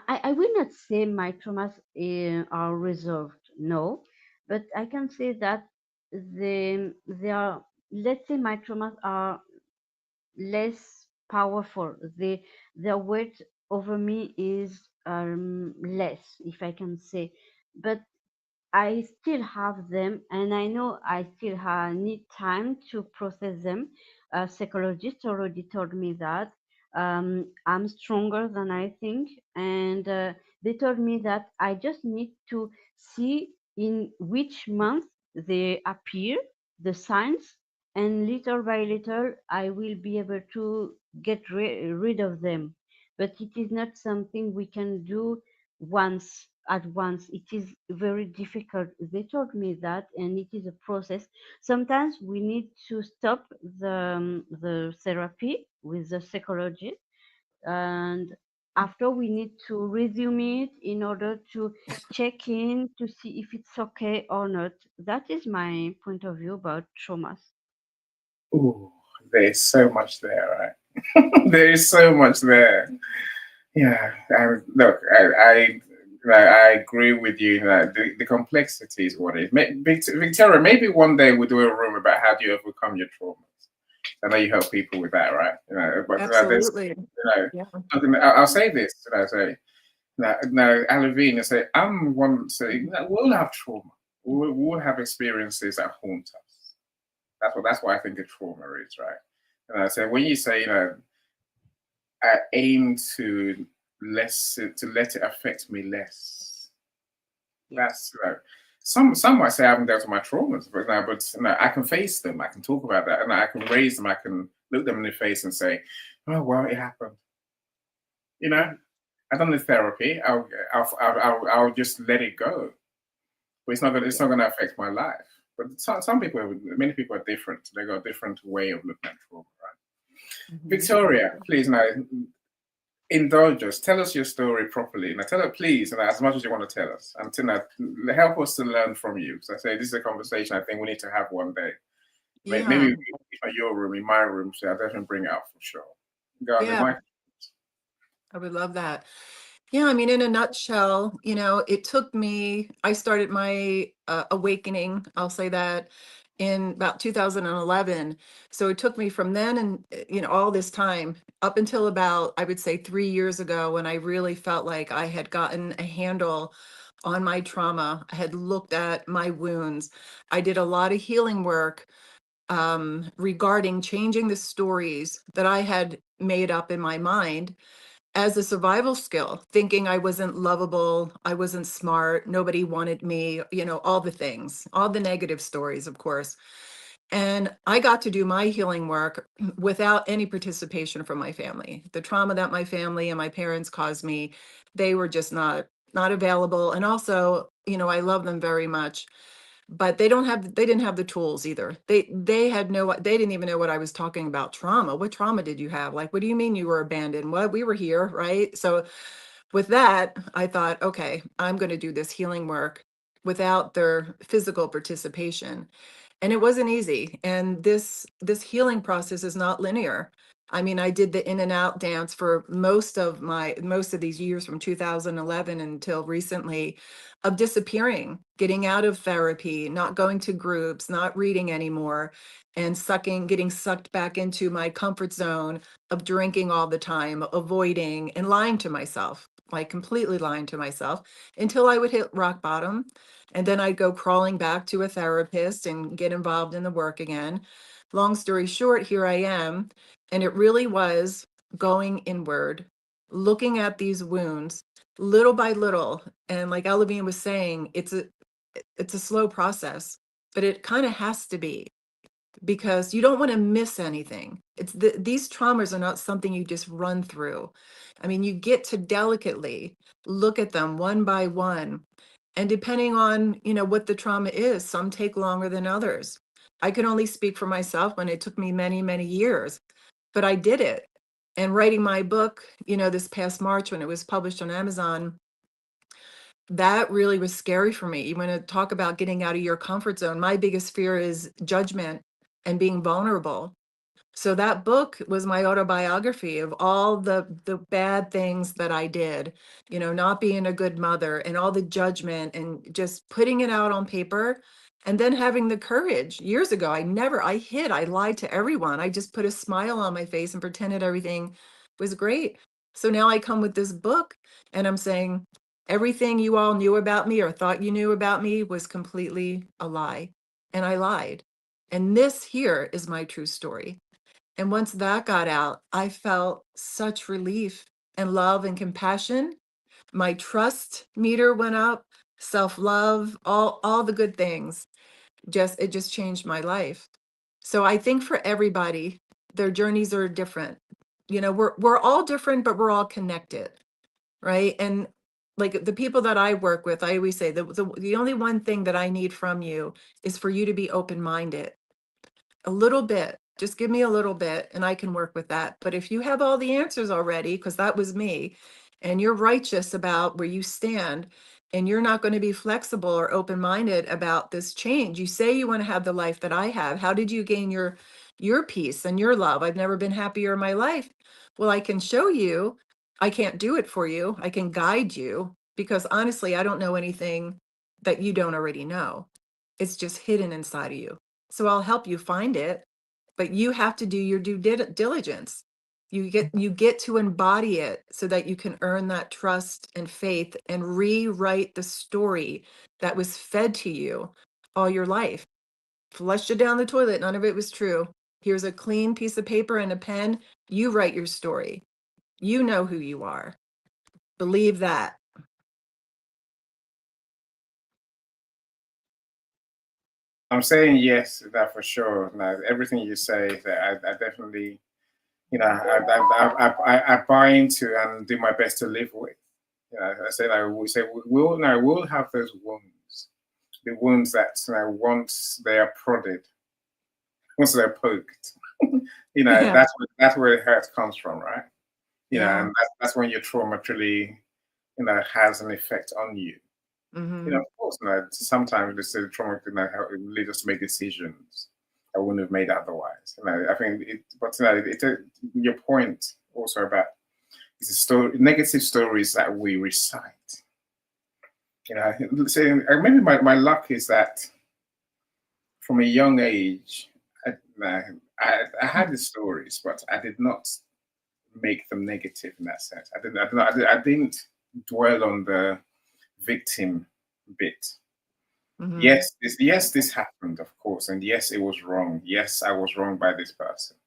I will not say my traumas are resolved, no, but I can say that they are, let's say my traumas are less powerful. Their weight over me is less, if I can say. But I still have them, and I know I still need time to process them. A psychologist already told me that I'm stronger than I think, and they told me that I just need to see in which month they appear, the signs, and little by little I will be able to get rid of them. But it is not something we can do once at once. It is very difficult. They told me that, and it is a process. Sometimes we need to stop the therapy with the psychologist, and after we need to resume it in order to check in to see if it's okay or not. That is my point of view about traumas. Ooh, there's so much there, right? There is so much there. Yeah, look, I agree with you that the complexity is what it is. Victoria, maybe one day we'll do a room about how do you overcome your traumas. I know you help people with that, right? But there's, Absolutely. Yeah. I'll say this. Say now, Alavine, say I'm one. Say we'll have trauma. We'll have experiences that haunt us. That's what I think a trauma is, right? So when you say, I aim to let it affect me less. That's some might say I haven't dealt with my traumas, but I can face them. I can talk about that, and I can raise them. I can look them in the face and say, "Oh well, it happened." You know, I've done the therapy. I'll just let it go. But it's not gonna affect my life. But some people, many people are different. They got a different way of looking at trauma, right? Mhm. Victoria, please now indulge us. Tell us your story properly. Now tell us, please, and as much as you want to tell us, and to now, help us to learn from you. So I say this is a conversation I think we need to have one day. Yeah, Maybe in your room, in my room, so I definitely bring it up for sure. Go on, the yeah, mic. I would love that. Yeah, I mean, in a nutshell, it took me, I started my awakening, I'll say that, in about 2011. So it took me from then and, all this time up until about, I would say 3 years ago, when I really felt like I had gotten a handle on my trauma. I had looked at my wounds. I did a lot of healing work regarding changing the stories that I had made up in my mind as a survival skill, thinking I wasn't lovable, I wasn't smart, nobody wanted me, all the things, all the negative stories, of course. And I got to do my healing work without any participation from my family. The trauma that my family and my parents caused me, they were just not available. And also, I love them very much, but they didn't have the tools either. They didn't even know what I was talking about. Trauma. What trauma did you have? Like, what do you mean you were abandoned? What? We were here, right? So with that, I thought, okay, I'm going to do this healing work without their physical participation. And it wasn't easy. And this healing process is not linear. I mean, I did the in and out dance for most of these years, from 2011 until recently, of disappearing, getting out of therapy, not going to groups, not reading anymore, and getting sucked back into my comfort zone of drinking all the time, avoiding and lying to myself, like completely lying to myself, until I would hit rock bottom. And then I'd go crawling back to a therapist and get involved in the work again. Long story short, here I am. And it really was going inward, looking at these wounds little by little. And like Elavine was saying, it's a slow process, but it kind of has to be, because you don't want to miss anything. These traumas are not something you just run through. I mean, you get to delicately look at them one by one. And depending on, what the trauma is, some take longer than others. I can only speak for myself when it took me many, many years, but I did it. And writing my book, this past March when it was published on Amazon, that really was scary for me. You want to talk about getting out of your comfort zone. My biggest fear is judgment and being vulnerable. So that book was my autobiography of all the bad things that I did, not being a good mother and all the judgment, and just putting it out on paper, and then having the courage. Years ago, I lied to everyone. I just put a smile on my face and pretended everything was great. So now I come with this book and I'm saying everything you all knew about me or thought you knew about me was completely a lie. And I lied. And this here is my true story. And once that got out, I felt such relief and love and compassion. My trust meter went up, self-love, all the good things. It just changed my life. So I think for everybody, their journeys are different. We're all different, but we're all connected, right? And like the people that I work with, I always say the only one thing that I need from you is for you to be open-minded. A little bit. Just give me a little bit and I can work with that. But if you have all the answers already, because that was me, and you're righteous about where you stand, and you're not going to be flexible or open-minded about this change. You say you want to have the life that I have. How did you gain your peace and your love? I've never been happier in my life. Well, I can show you. I can't do it for you. I can guide you, because honestly, I don't know anything that you don't already know. It's just hidden inside of you. So I'll help you find it, but you have to do your due diligence. You get to embody it so that you can earn that trust and faith and rewrite the story that was fed to you all your life. Flushed it down the toilet, none of it was true. Here's a clean piece of paper and a pen. You write your story. You know who you are. Believe that. I'm saying yes to that for sure. No, everything you say, that I definitely, I buy into and do my best to live with. I said I will say we'll have those wounds, the wounds that once they are prodded, once they're poked, Yeah. that's where the hurt comes from, right? Yeah. And that's when your trauma truly, has an effect on you. Hmm. Of course, sometimes the trauma can lead us to make decisions I wouldn't have made otherwise. I think but your point also about it's a story, negative stories that we recite. Saying maybe my luck is that from a young age, I, I had the stories, but I did not make them negative in that sense. I didn't dwell on the victim bit. Hmm. Yes, this happened, of course, and yes, it was wrong. Yes, I was wrong by this person.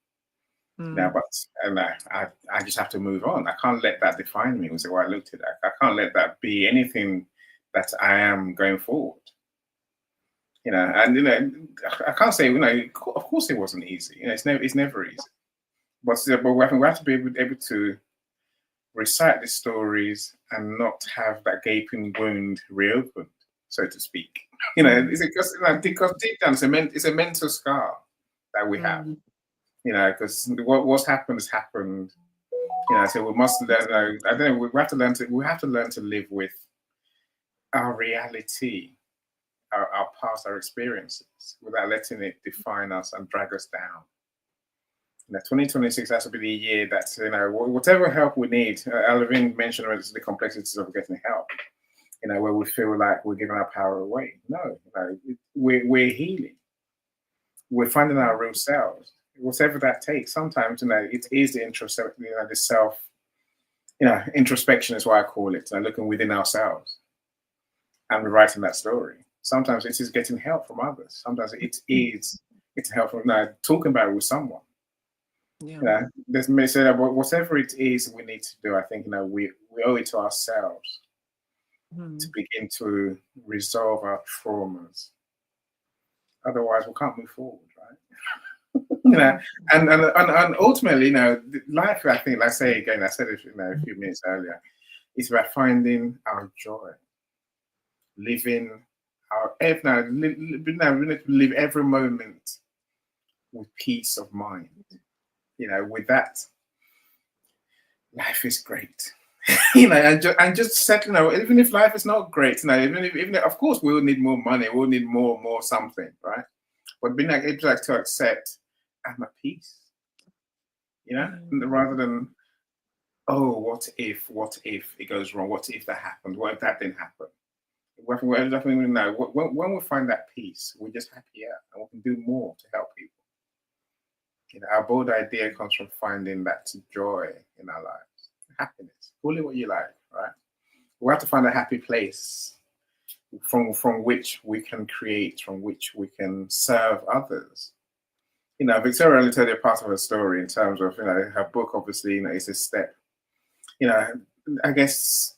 Now, Mm. but and I just have to move on. I can't let that define me. Was the way I looked at that. I can't let that be anything that I am going forward. And I can't say of course it wasn't easy. It's never easy. But we have to be able to recite the stories and not have that gaping wound reopened, so to speak. Mm. It's because deep down it's a mental scar that we have. Mm. Because what's happened has happened. So we must learn. I don't know. We have to learn to live with our reality, our past, our experiences, without letting it define us and drag us down. 2026 has to be the year that whatever help we need. Alvin mentioned the complexities of getting help. Where we feel like we're giving our power away. No, we're healing. We're finding our real selves. Whatever that takes. Sometimes it is the introspection, the self. Introspection is what I call it. Looking within ourselves and rewriting that story. Sometimes it is getting help from others. Sometimes it is getting help from talking about it with someone. Yeah. There's may say that whatever it is we need to do, I think we owe it to ourselves to Mm. begin to resolve our traumas. Otherwise, we can't move forward, right? And ultimately, life. I think, like I say again, I said it, a few minutes earlier. It's about finding our joy, living our live every moment with peace of mind. With that, life is great. And just settling out, even if life is not great, even if, of course we will need more money, we'll need more something, right? But being able to accept I'm at peace, Mm. rather than oh, what if it goes wrong? What if that happened? What if that didn't happen? Definitely know when we find that peace, we're just happier and we can do more to help people. Our bold idea comes from finding that joy in our lives, happiness, call it what you like, right? We have to find a happy place from which we can create, from which we can serve others. Victoria only told you part of her story in terms of her book. Obviously, is a step. You know, I guess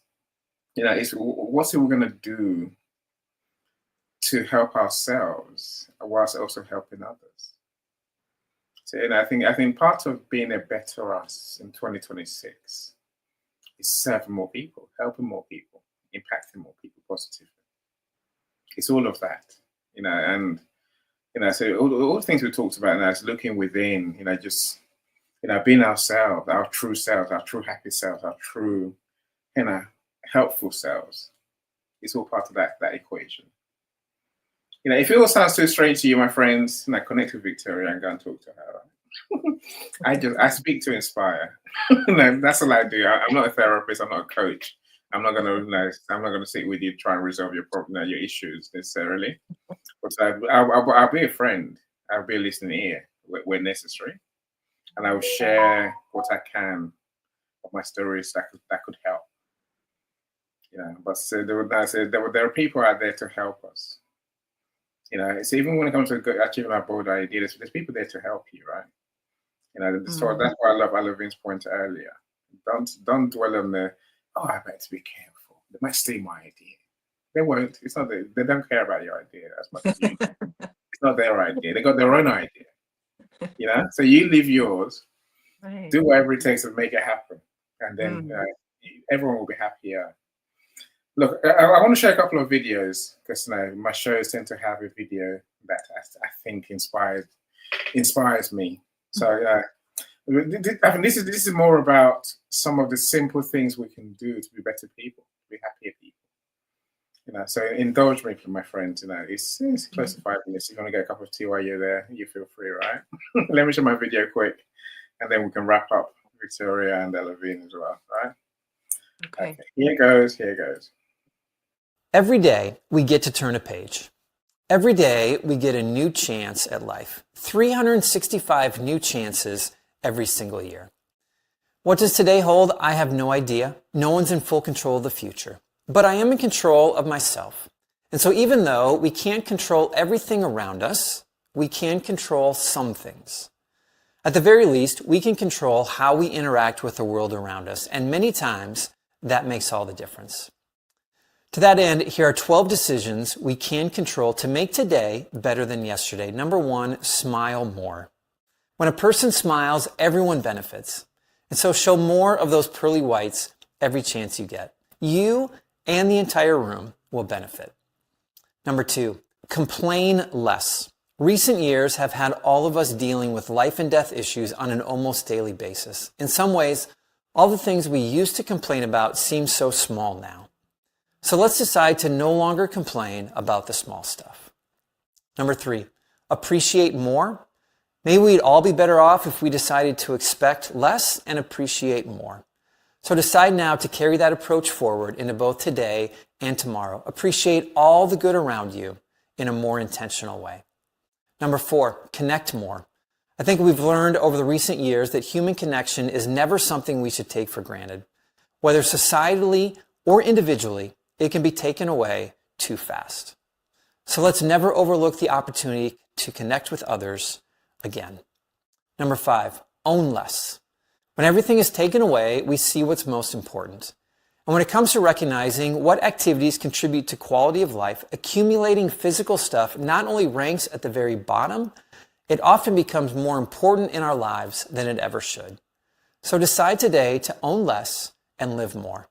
it's what's it we're gonna do to help ourselves whilst also helping others. So, I think part of being a better us in 2026 is serving more people, helping more people, impacting more people positively. It's all of that, and so all the things we talked about now is looking within, just being ourselves, our true selves, our true happy selves, our true, you know, helpful selves. It's all part of that equation. If it all sounds too strange to you, my friends, connect with Victoria and go and talk to her. I speak to inspire. That's all I do. I'm not a therapist. I'm not a coach. I'm not gonna sit with you try and resolve your problem, your issues necessarily. But I'll be a friend. I'll be a listening ear where necessary, and I will share what I can of my stories that could help. But there are people out there to help us. So even when it comes to achieving our bold idea, there's people there to help you, right? So Mm. that's why I love Vince's point earlier. Don't dwell on the I better be careful. They might steal my idea. They won't. It's not they don't care about your idea as much as you do. not their idea. They got their own idea. You know, so you live yours, Right. do whatever it takes to make it happen, and then Mm. everyone will be happier. Look, I want to share a couple of videos because my shows tend to have a video that I think inspires me. So I mean, this is more about some of the simple things we can do to be better people, to be happier people. You know, so indulge me, my friends. You know, it's close to 5 minutes. If you want to get a cup of tea while you're there, you feel free, right? Let me show my video quick, and then we can wrap up Victoria and Elavine as well, right? Okay. Here goes. Here goes. Every day we get to turn a page. Every day we get a new chance at life. 365 new chances every single year. What does today hold? I have no idea. No one's in full control of the future. But I am in control of myself. And so even though we can't control everything around us, we can control some things. At the very least, we can control how we interact with the world around us. And many times that makes all the difference. To that end, here are 12 decisions we can control to make today better than yesterday. Number 1, smile more. When a person smiles, everyone benefits. And so show more of those pearly whites every chance you get. You and the entire room will benefit. Number 2, complain less. Recent years have had all of us dealing with life and death issues on an almost daily basis. In some ways, all the things we used to complain about seem so small now. So let's decide to no longer complain about the small stuff. Number 3, appreciate more. Maybe we'd all be better off if we decided to expect less and appreciate more. So decide now to carry that approach forward into both today and tomorrow. Appreciate all the good around you in a more intentional way. Number 4, connect more. I think we've learned over the recent years that human connection is never something we should take for granted. Whether societally or individually, it can be taken away too fast. So let's never overlook the opportunity to connect with others again. Number 5, own less. When everything is taken away, we see what's most important. And when it comes to recognizing what activities contribute to quality of life, accumulating physical stuff not only ranks at the very bottom, it often becomes more important in our lives than it ever should. So decide today to own less and live more.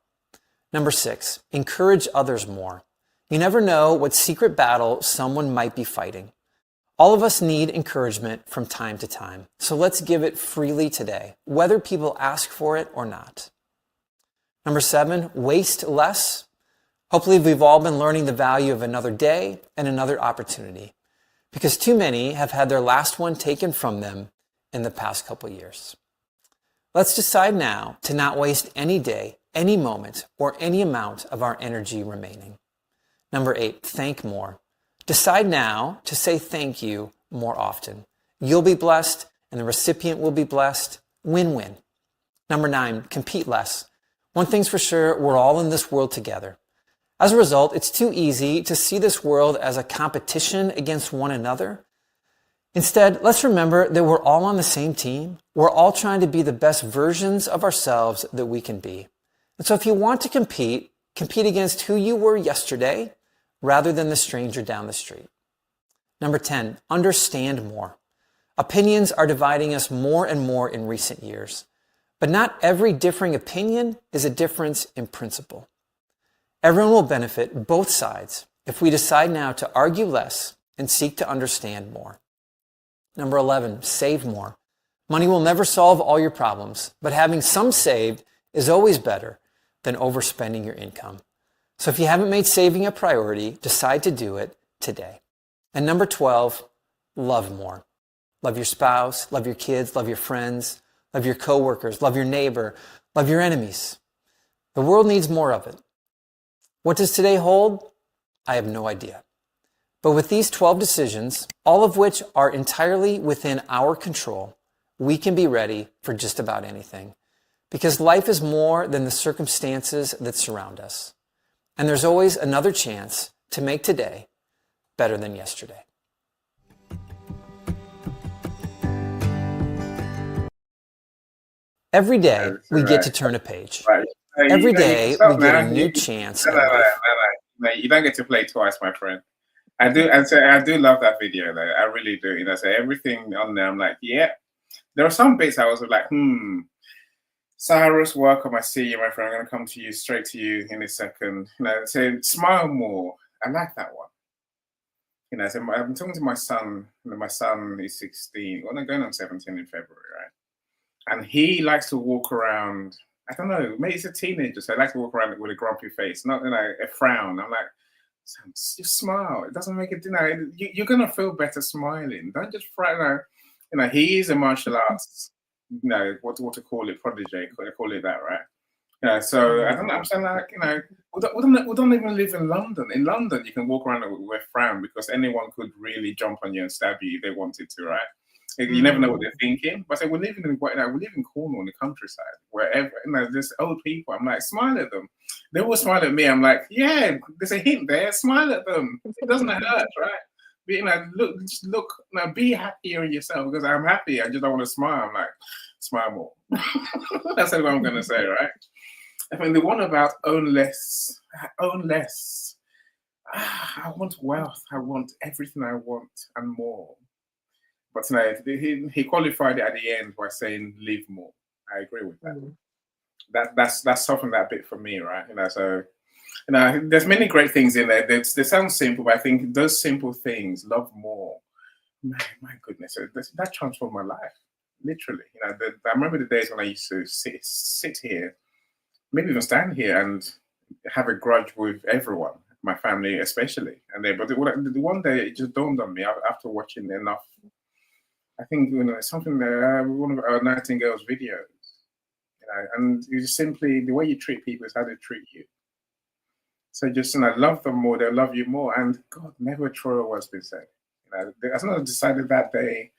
Number 6, encourage others more. You never know what secret battle someone might be fighting. All of us need encouragement from time to time. So let's give it freely today, whether people ask for it or not. Number 7, waste less. Hopefully we've all been learning the value of another day and another opportunity, because too many have had their last one taken from them in the past couple years. Let's decide now to not waste any day, any moment, or any amount of our energy remaining. Number 8, thank more. Decide now to say thank you more often. You'll be blessed and the recipient will be blessed. Win-win. Number 9, compete less. One thing's for sure, we're all in this world together. As a result, it's too easy to see this world as a competition against one another. Instead, let's remember that we're all on the same team. We're all trying to be the best versions of ourselves that we can be. And so if you want to compete against who you were yesterday rather than the stranger down the street. Number 10, understand more. Opinions are dividing us more and more in recent years. But not every differing opinion is a difference in principle. Everyone will benefit, both sides, if we decide now to argue less and seek to understand more. Number 11, save more. Money will never solve all your problems, but having some saved is always better than overspending your income. So if you haven't made saving a priority, decide to do it today. And number 12, love more. Love your spouse, love your kids, love your friends, love your coworkers, love your neighbor, love your enemies. The world needs more of it. What does today hold? I have no idea. But with these 12 decisions, all of which are entirely within our control, we can be ready for just about anything. Because life is more than the circumstances that surround us. And there's always another chance to make today better than yesterday. Every day we get to turn a page. Right. Every day we get a new chance. No, you don't get to play twice, my friend. I do. I do love that video though. I really do. You know, so everything on there, I'm like, yeah. There are some bits I was like, Cyrus, welcome. I see you, my friend. I'm going to come to you straight to you in a second. You know, so smile more. I like that one. You know, so I'm talking to my son. You know, my son is 16. Well, I'm going on 17 in February, right? And he likes to walk around. I don't know. Maybe he's a teenager, so I like to walk around with a grumpy face, not a frown. I'm like, just smile. It doesn't make it. You know, you're gonna feel better smiling. Don't just frown. You know, he is a martial arts. You know what to call it, protege. Call it that, right? Yeah, so I don't know. I'm saying like, you know, we don't even live in London. In London, you can walk around with a frown because anyone could really jump on you and stab you if they wanted to, right? You never know what they're thinking. But so we live in Cornwall in the countryside, wherever. You know, there's old people. I'm like, smile at them. They will smile at me. I'm like, yeah, there's a hint there. Smile at them. It doesn't hurt, right? But, you know, just look. Now, be happier in yourself because I'm happy. I just don't want to smile. I'm like, smile more. That's what I'm gonna say, right? I mean, the one about own less. I want wealth. I want everything I want and more. But no, he qualified it at the end by saying live more. I agree with that. That's softened that bit for me, right? You know, so you know, there's many great things in there. They sound simple, but I think those simple things, love more. Man, my goodness, that transformed my life, literally. You know, I remember the days when I used to sit here, maybe even stand here and have a grudge with everyone, my family especially. And then, but the one day it just dawned on me after watching enough. I think you know something that one of our Nightingale's videos, you know, and you just simply the way you treat people is how they treat you. So just you know, love them more, they'll love you more. And God, never a truer word's been said. You know, as I decided that day,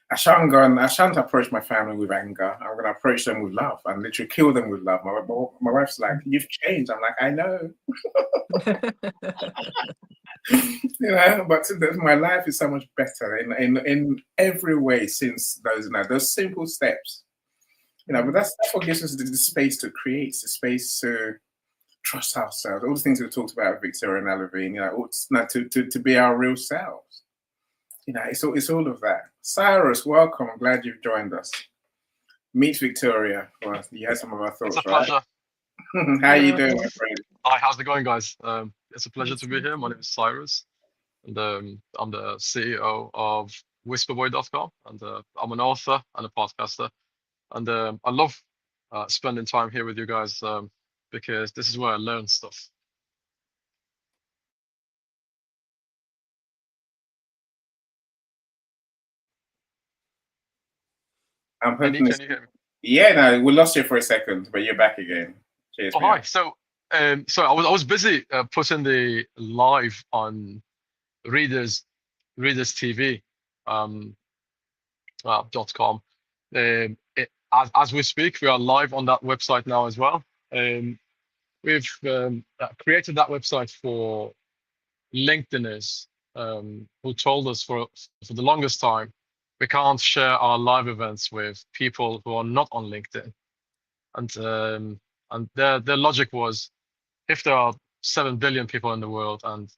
I shan't approach my family with anger. I'm going to approach them with love and literally kill them with love. My wife's like, "You've changed." I'm like, "I know." You know, but my life is so much better in every way since those simple steps. You know, but that's what gives us the space to create, the space to trust ourselves. All the things we talked about, Victoria and Alavine, you know, to be our real selves. You know, it's all of that. Cyrus, welcome. I'm glad you've joined us. Meet Victoria. Well, you had some of our thoughts, It's a right? pleasure. How you doing, my friend? Hi, how's it going, guys? It's a pleasure to be here. My name is Cyrus, and I'm the CEO of whisperboy.com, and I'm an author and a podcaster. And I love spending time here with you guys because this is where I learn stuff. I'm Andy, hoping can you hear me? Yeah, no, we lost you for a second, but you're back again. Cheers, Oh, man. hi. So I was busy putting the live on Readers TV .com. As we speak, we are live on that website now as well. We've created that website for LinkedIners who told us for the longest time we can't share our live events with people who are not on LinkedIn. And their logic was, if there are 7 billion people in the world and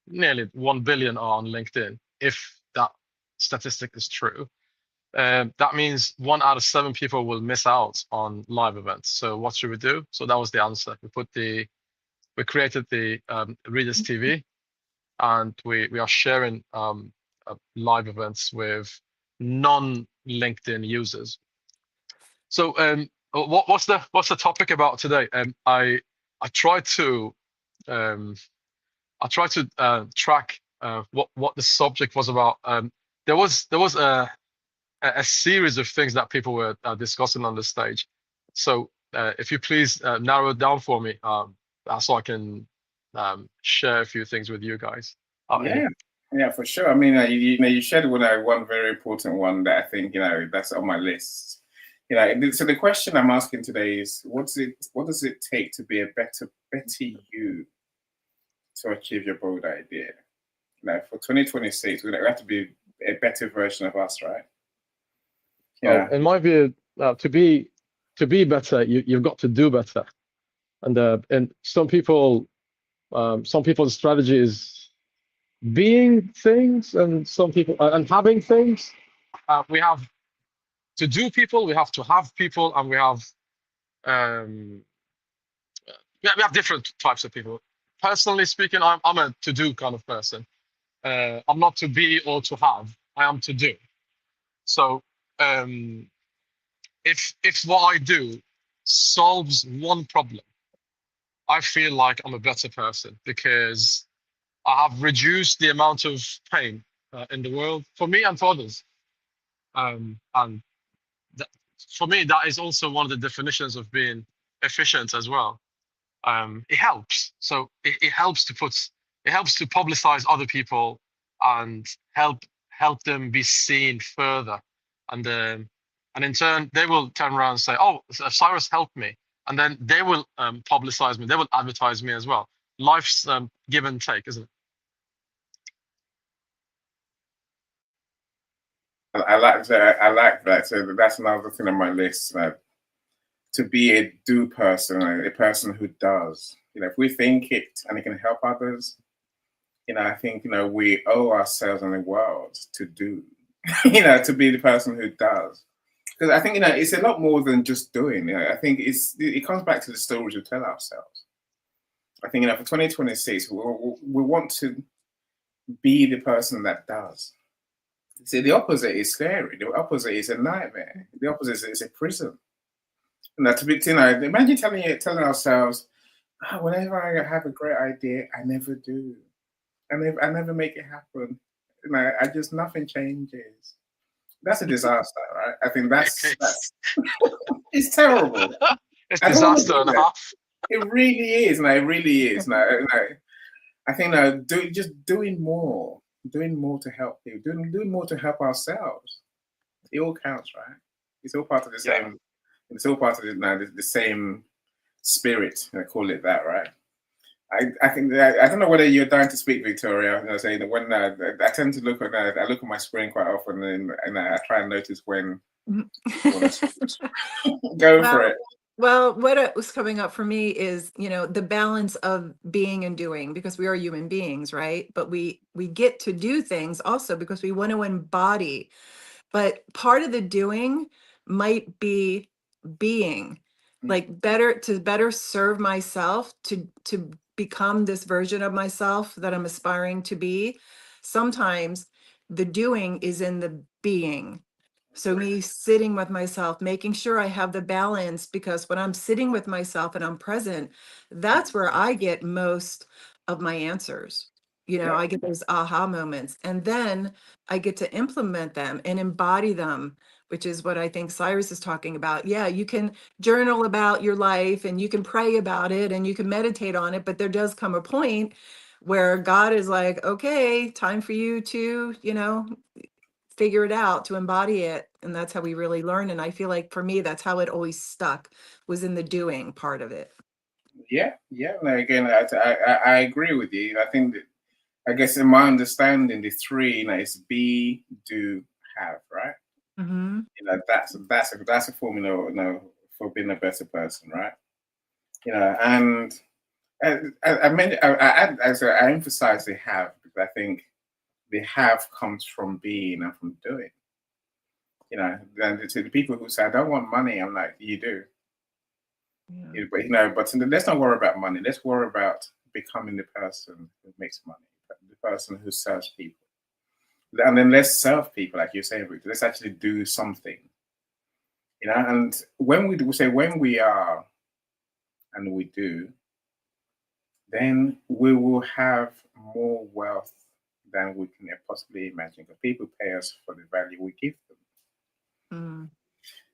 nearly 1 billion are on LinkedIn, if that statistic is true, that means 1 out of 7 people will miss out on live events. So what should we do? So that was the answer. We created the Readers TV, and we are sharing live events with non-LinkedIn users. So what's the topic about today? I tried to track what the subject was about. There was a series of things that people were discussing on the stage. So if you please narrow it down for me, so I can share a few things with you guys. Yeah, for sure. I mean, you shared one very important one that I think that's on my list. So the question I'm asking today is, what does it take to be a better you to achieve your bold idea? For 2026, we have to be a better version of us, right? Well, in my view, to be better, you've got to do better, and some people's strategy is being things, and some people and having things. We have to do people, we have to have people, and we have um, we have different types of people. Personally speaking, I'm a to do kind of person. I'm not to be or to have. I am to do. So um, if what I do solves one problem, I feel like I'm a better person because I have reduced the amount of pain in the world for me and for others. And that, for me, that is also one of the definitions of being efficient as well. It helps. So it helps to it helps to publicize other people and help them be seen further, and in turn they will turn around and say, "Oh, Cyrus helped me," and then they will publicize me. They will advertise me as well. Life's give and take, isn't it? I like that. I like that. So that's another thing on my list. To be a do person, a person who does. If we think it and it can help others, I think we owe ourselves and the world to do. To be the person who does. Because I think it's a lot more than just doing. I think it comes back to the stories we tell ourselves. I think for 2026, we want to be the person that does. See, the opposite is scary. The opposite is a nightmare. The opposite is a prison. To be, imagine telling ourselves, whenever I have a great idea, I never do. I never make it happen. I just nothing changes. That's a disaster, right? I think that's it's terrible. It's I don't want to disaster do and a that. half. It really is. No, it really is. No, I think just doing more to help people, doing more to help ourselves. It all counts, right? It's all part of the same. It's all part of the same spirit. I call it that, right? I think I don't know whether you're dying to speak, Victoria. I say that when I tend to look at I look at my screen quite often, and I try and notice when. Go for it. Well, what was coming up for me is, the balance of being and doing, because we are human beings, right? But we get to do things also because we want to embody. But part of the doing might be being, like better serve myself, to become this version of myself that I'm aspiring to be. Sometimes the doing is in the being. So me sitting with myself, making sure I have the balance, because when I'm sitting with myself and I'm present, that's where I get most of my answers. I get those aha moments, and then I get to implement them and embody them, which is what I think Cyrus is talking about. Yeah, you can journal about your life and you can pray about it and you can meditate on it, but there does come a point where God is like, okay, time for you to, figure it out, to embody it. And that's how we really learn. And I feel like for me, that's how it always stuck, was in the doing part of it. Yeah. No, again, I agree with you. I think that, I guess in my understanding, the three, is be, do, have, right? Mm-hmm. That's a formula, for being a better person, right? And I emphasize the have, because I think the have comes from being and from doing. Then to the people who say, I don't want money, I'm like, you do. Yeah. But let's not worry about money. Let's worry about becoming the person who makes money, the person who serves people. And then let's serve people, like you're saying, Victor. Let's actually do something. And when we are and we do, then we will have more wealth than we can possibly imagine, because people pay us for the value we give them.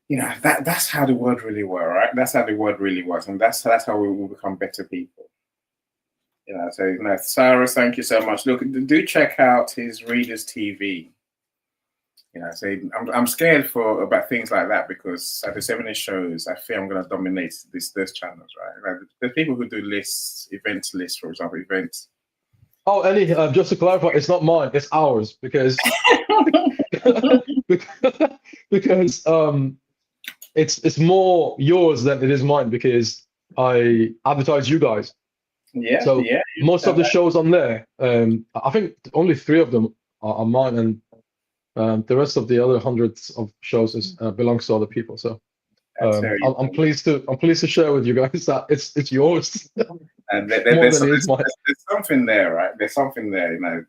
Mm. That's how the world really works, right? That's how the world really works, and that's how we will become better people. So Cyrus, thank you so much. Look, do check out his Readers TV. So I'm scared about things like that, because at the 70 shows, I fear I'm going to dominate those channels, right? There's people who do event lists, for example, events. Oh, Ellie, just to clarify, it's not mine, it's ours, because because it's more yours than it is mine, because I advertise you guys. Yeah. So yeah. most of the shows on there, I think only 3 of them are mine, and the rest of the other hundreds of shows belongs to other people. So That's very I'm pleased to share with you guys that it's yours and more than it is mine. there's something there, right? There's something there, you know.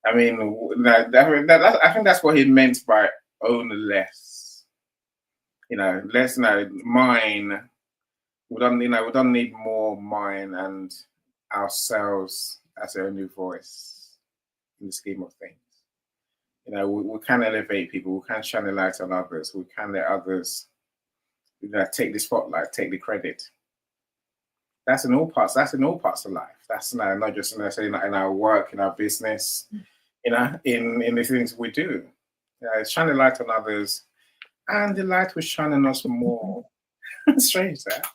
I mean, I think that's what he meant by own less. You know, less. You mine. We don't need more mine and ourselves as our only voice in the scheme of things. You know, we can elevate people. We can shine a light on others. We can let others, take the spotlight, take the credit. That's in all parts. That's in all parts of life. That's not just in our work, in our business, in the things we do. Shine a light on others, and the light will shine on us more. Strange that.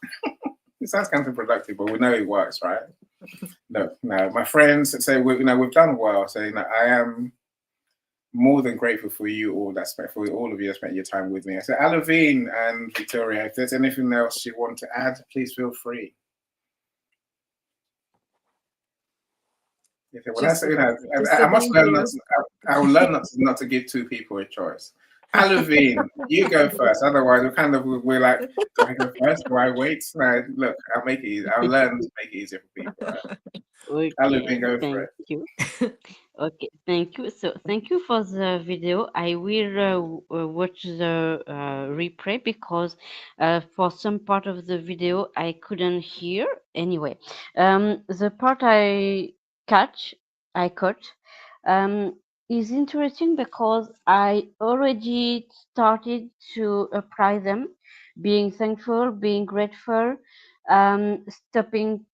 It sounds counterproductive, but we know it works, right? No. My friends say we've done well. So I am more than grateful for you all for all of you that spent your time with me. So Alavine and Victoria, if there's anything else you want to add, please feel free. Well, I must learn I will learn not to give 2 people a choice. Alavine, you go first. Otherwise, we're like, do I go first? Do I wait? Look, I'll make it easy. I'll learn to make it easier for people. Right? Alavine, go for it. Thank you. Okay, thank you. So thank you for the video. I will watch the replay because for some part of the video I couldn't hear. Anyway, the part I caught is interesting because I already started to apply them, being thankful, being grateful, stopping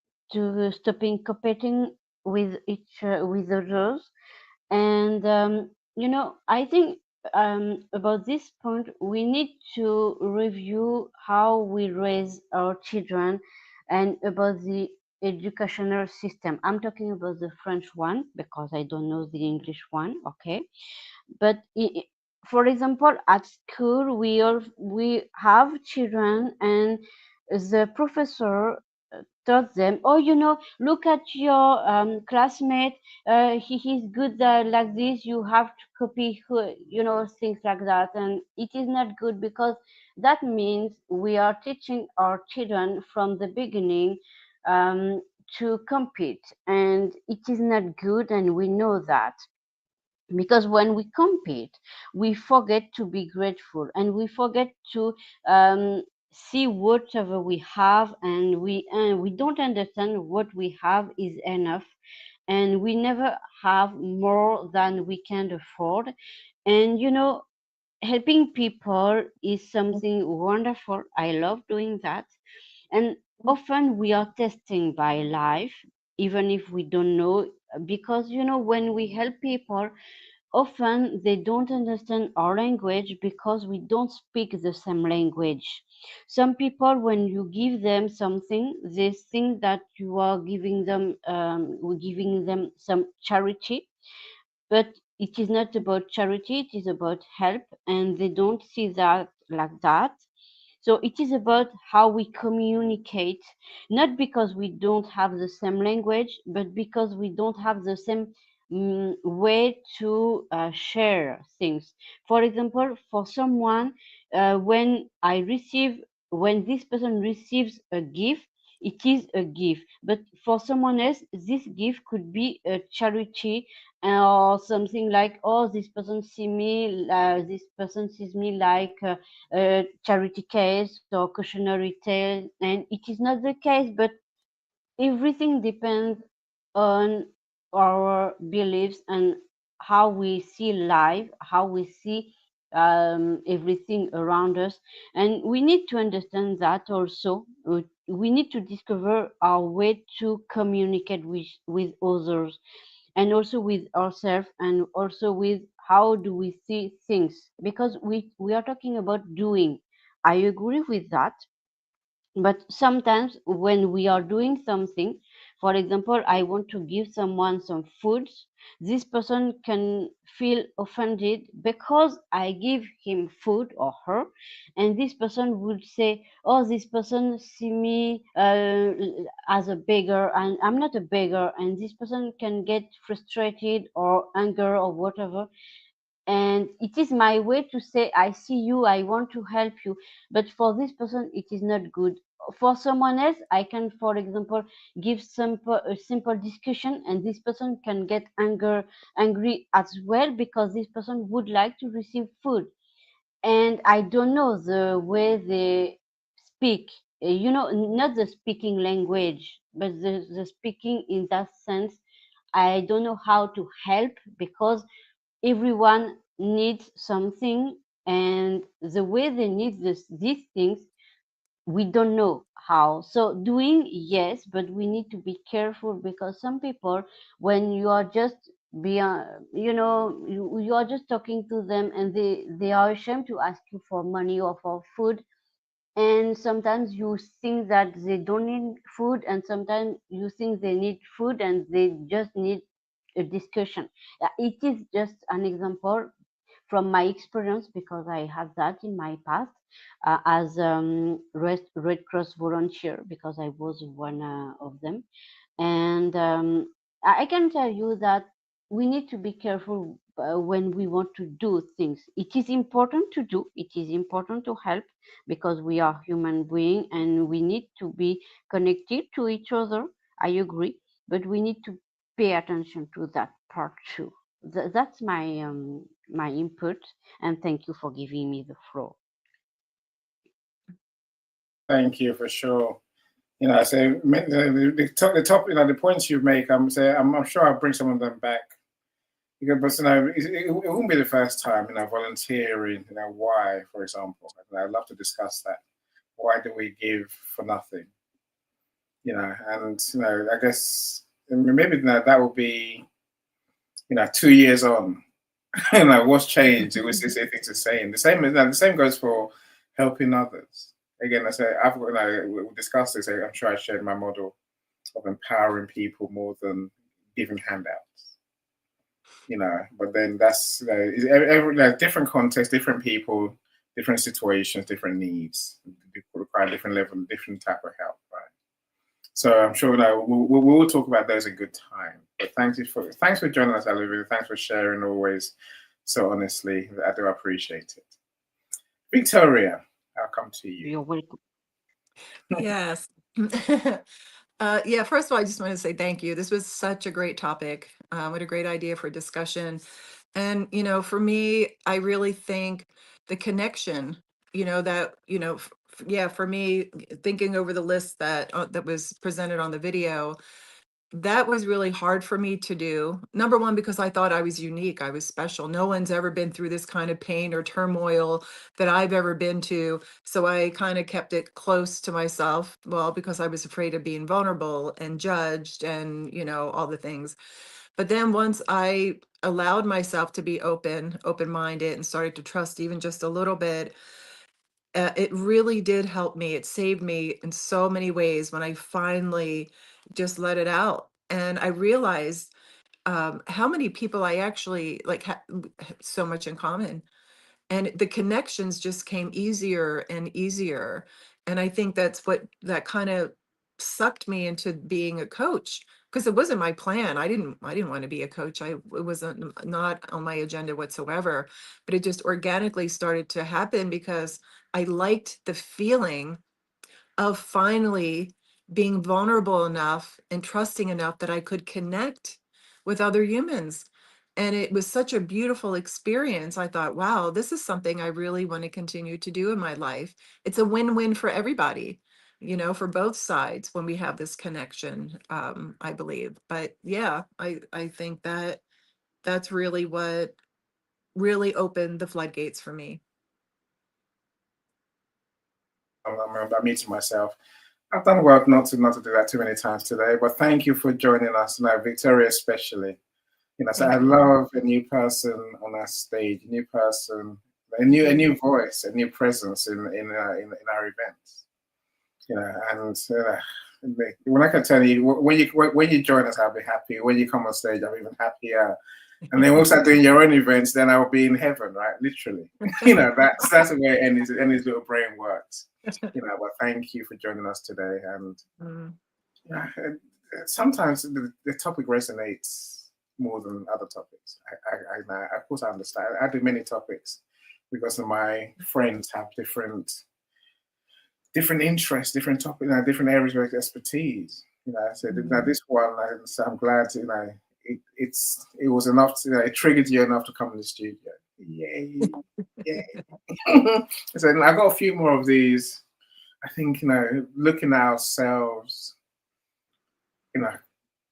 competing with with others, and I think about this point we need to review how we raise our children and about the educational system. I'm talking about the French one because I don't know the English one, okay? But for example, at school we have children and the professor taught them, oh, look at your classmate, he's good like this, you have to copy things like that. And it is not good because that means we are teaching our children from the beginning to compete, and it is not good, and we know that. Because when we compete, we forget to be grateful, and we forget to see whatever we have, and we don't understand what we have is enough, and we never have more than we can afford. And helping people is something wonderful. I love doing that. And often we are testing by life, even if we don't know, because when we help people, often they don't understand our language because we don't speak the same language. Some people, when you give them something, they think that you are giving them some charity, but it is not about charity, it is about help, and they don't see that like that. So it is about how we communicate, not because we don't have the same language, but because we don't have the same way to share things. For example, for someone, when this person receives a gift, it is a gift. But for someone else, this gift could be a charity, or something like, oh, this person sees me like a charity case or cautionary tale, and it is not the case. But everything depends on our beliefs and how we see life, how we see everything around us. And we need to understand that also. We need to discover our way to communicate with others, and also with ourselves, and also with how do we see things, because we are talking about doing. I agree with that. But sometimes when we are doing something, For example, I want to give someone some food. This person can feel offended because I give him food or her, and this person would say, "Oh, this person see me as a beggar, and I'm not a beggar," and this person can get frustrated or anger or whatever. And it is my way to say, I see you, I want to help you, but for this person it is not good. For someone else, I can, for example, give a simple discussion, and this person can get angry as well, because this person would like to receive food, and I don't know the way they speak. Not the speaking language, but the speaking in that sense. I don't know how to help, because everyone needs something, and the way they need these things, we don't know how. So doing, yes, but we need to be careful, because some people, when you are just beyond, you are just talking to them, and they are ashamed to ask you for money or for food, and sometimes you think that they don't need food, and sometimes you think they need food and they just need a discussion. It is just an example from my experience, because I had that in my past, as Red Cross volunteer, because I was one of them. And I can tell you that we need to be careful when we want to do things. It is important to do, it is important to help, because we are human beings and we need to be connected to each other. I agree, but we need to pay attention to that part too. That's my input, and thank you for giving me the floor. Thank you for sure. I say the top, the points you make. I'm sure I'll bring some of them back. But it won't be the first time. Volunteering. Why, for example, I'd love to discuss that. Why do we give for nothing? And I guess maybe that will be 2 years on. What's changed? It was the same things the same. The same goes for helping others. Again, I say we discussed this. I'm sure I shared my model of empowering people more than giving handouts. But then that's every different context, different people, different situations, different needs. People require different level, different type of help, right? So I'm sure we will talk about those in good time. But thanks for joining us, Olivia. Thanks for sharing always so honestly. I do appreciate it. Victoria, I'll come to you. You're welcome. Yes. Yeah, first of all, I just want to say thank you. This was such a great topic. What a great idea for discussion. And, for me, I really think the connection, yeah, for me, thinking over the list that was presented on the video, that was really hard for me to do. Number one, because I thought I was unique, I was special. No one's ever been through this kind of pain or turmoil that I've ever been to. So I kind of kept it close to myself. Well, because I was afraid of being vulnerable and judged and, all the things. But then once I allowed myself to be open-minded and started to trust even just a little bit, it really did help me. It saved me in so many ways when I finally just let it out. And I realized how many people I actually so much in common. And the connections just came easier and easier. And I think that's what that kind of sucked me into being a coach, because it wasn't my plan. I didn't want to be a coach. It wasn't not on my agenda whatsoever, but it just organically started to happen because I liked the feeling of finally being vulnerable enough and trusting enough that I could connect with other humans. And it was such a beautiful experience. I thought, wow, this is something I really want to continue to do in my life. It's a win-win for everybody, for both sides when we have this connection, I believe. But yeah, I think that's really what really opened the floodgates for me. I'm muting myself. I've done well not to do that too many times today, but thank you for joining us now, Victoria especially. So I love a new person on our stage, a new person, a new voice, a new presence in our events. And when I can tell you, when you join us, I'll be happy. When you come on stage, I'm even happier. And then once start doing your own events, then I'll be in heaven, right? Literally. That's the way Annie's little brain works. But thank you for joining us today. And sometimes the topic resonates more than other topics. Of course, I understand. I do many topics because my friends have different interests, different topics, different areas of expertise. So this one, I'm glad. It was enough to it triggered you enough to come in the studio. Yay! Yay! So I got a few more of these. I think looking at ourselves,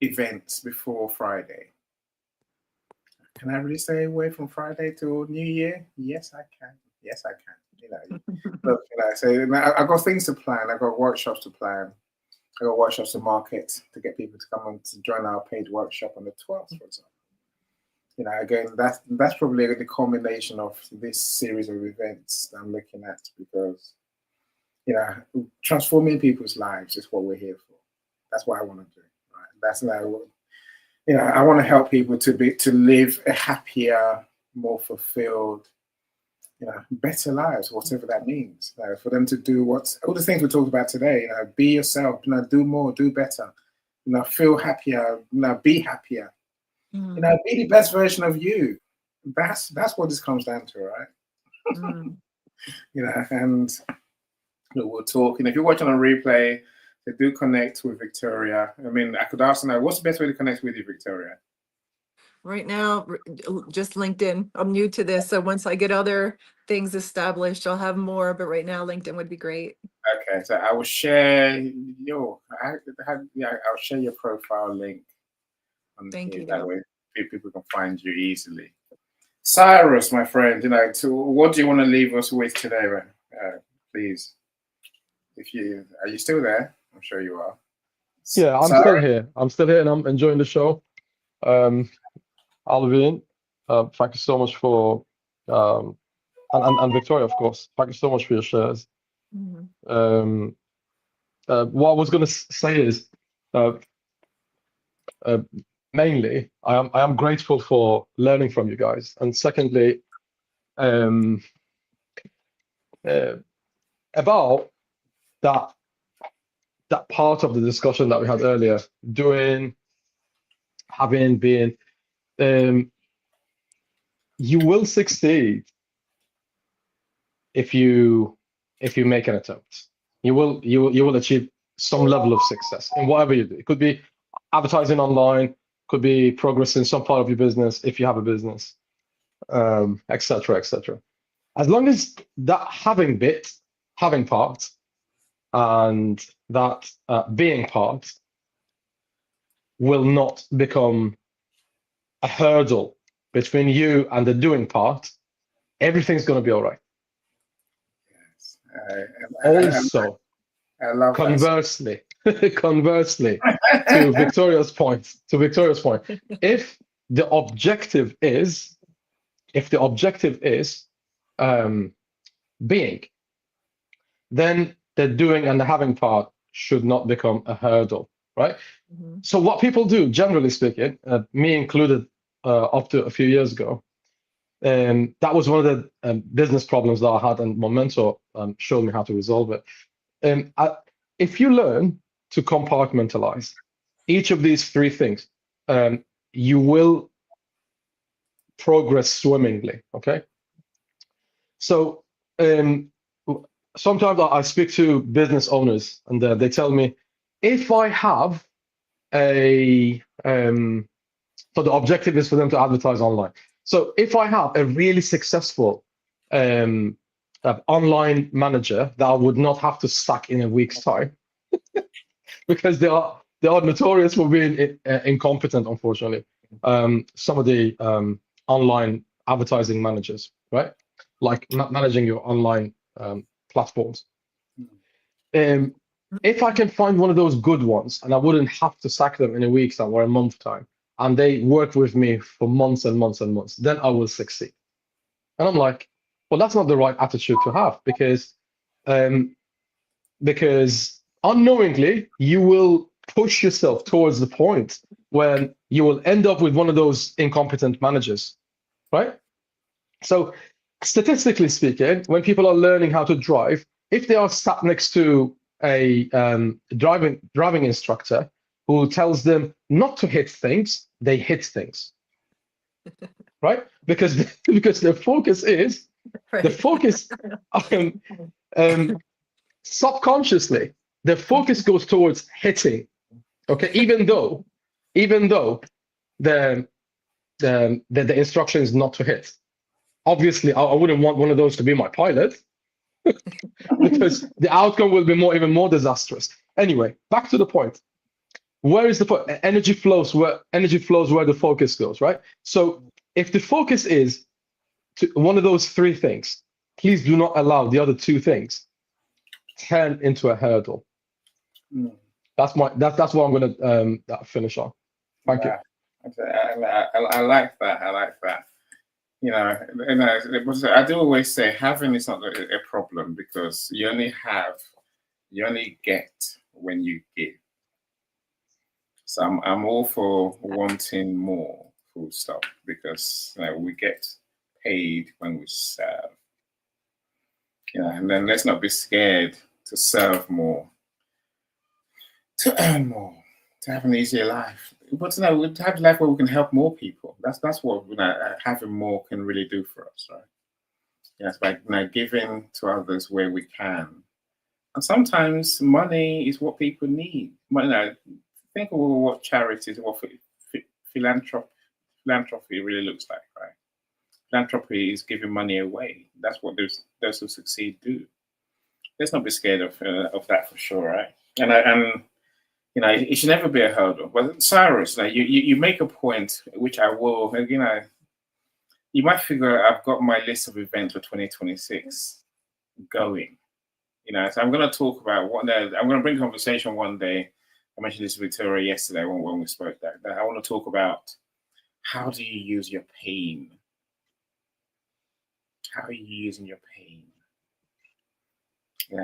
events before Friday. Can I really stay away from Friday till New Year? Yes, I can. Yes, I can. Look, so I got things to plan. I got workshops to plan. I got workshops to market to get people to come and to join our paid workshop on the 12th, for example. Again, that's probably the culmination of this series of events that I'm looking at, because transforming people's lives is what we're here for. That's what I want to do. Right? That's I want to help people to live a happier, more fulfilled, better lives, whatever that means. For them to do all the things we talked about today. Be yourself. Do more, do better. Feel happier. Be happier. Be the best version of you. That's what this comes down to, right? And we'll talk. If you're watching on replay, they do connect with Victoria. I could ask now, what's the best way to connect with you, Victoria? Right now, just LinkedIn. I'm new to this, so once I get other things established, I'll have more. But right now, LinkedIn would be great. Okay, so I will share I'll share your profile link. Thank you. That way, people can find you easily. Cyrus, my friend, what do you want to leave us with today, please? Are you still there? I'm sure you are. Yeah, I'm still here. And I'm enjoying the show. Alvin, thank you so much for and Victoria, of course. Thank you so much for your shares. What I was going to say is, mainly, I am grateful for learning from you guys, and secondly, about that part of the discussion that we had earlier, being, you will succeed if you make an attempt. You will achieve some level of success in whatever you do. It could be advertising online, could be progress in some part of your business if you have a business, etc., etc. As long as that having part, and that being part will not become a hurdle between you and the doing part, everything's going to be all right. Yes. Also, I love conversely, to Victoria's point, if the objective is being, then the doing and the having part should not become a hurdle, right? So what people do, generally speaking, me included, up to a few years ago, that was one of the business problems that I had, and my mentor showed me how to resolve it. If you learn to compartmentalize each of these three things, you will progress swimmingly. Okay. So sometimes I speak to business owners, and they tell me, if I have so the objective is for them to advertise online. So if I have a really successful online manager that I would not have to sack in a week's time, because they are notorious for being incompetent, unfortunately. Some of the online advertising managers, right? Like managing your online platforms. If I can find one of those good ones, and I wouldn't have to sack them in a week's time or a month's time, and they work with me for months and months and months, then I will succeed. And I'm like, well, that's not the right attitude to have, because unknowingly, you will push yourself towards the point when you will end up with one of those incompetent managers, right? So, statistically speaking, when people are learning how to drive, if they are sat next to a driving instructor who tells them not to hit things, they hit things, right? Because because the focus is the Right. focus subconsciously the focus goes towards hitting. Okay, even though the the instruction is not to hit. Obviously, I wouldn't want one of those to be my pilot because the outcome will be even more disastrous. Anyway, back to the point. Where is the energy flows where the focus goes, right? So if the focus is to one of those three things, please do not allow the other two things turn into a hurdle. Mm. That's what I'm going to finish on. Thank you. I like that. I like that. I do always say having is not a problem because you only get when you give. So I'm all for wanting more, full stop, because we get paid when we serve. And then let's not be scared to serve more, to earn more, to have an easier life. But to have a life where we can help more people. That's what having more can really do for us, right? Yes, by giving to others where we can. And sometimes money is what people need. Think of what charities, what philanthropy really looks like, right? Philanthropy is giving money away. That's what those who succeed do. Let's not be scared of that for sure, right? And it should never be a hurdle. But Cyrus, you make a point, which I will, you might figure I've got my list of events for 2026 going. So I'm going to talk about I'm going to bring conversation one day. I mentioned this to Victoria yesterday when we spoke that I want to talk about how do you use your pain? How are you using your pain?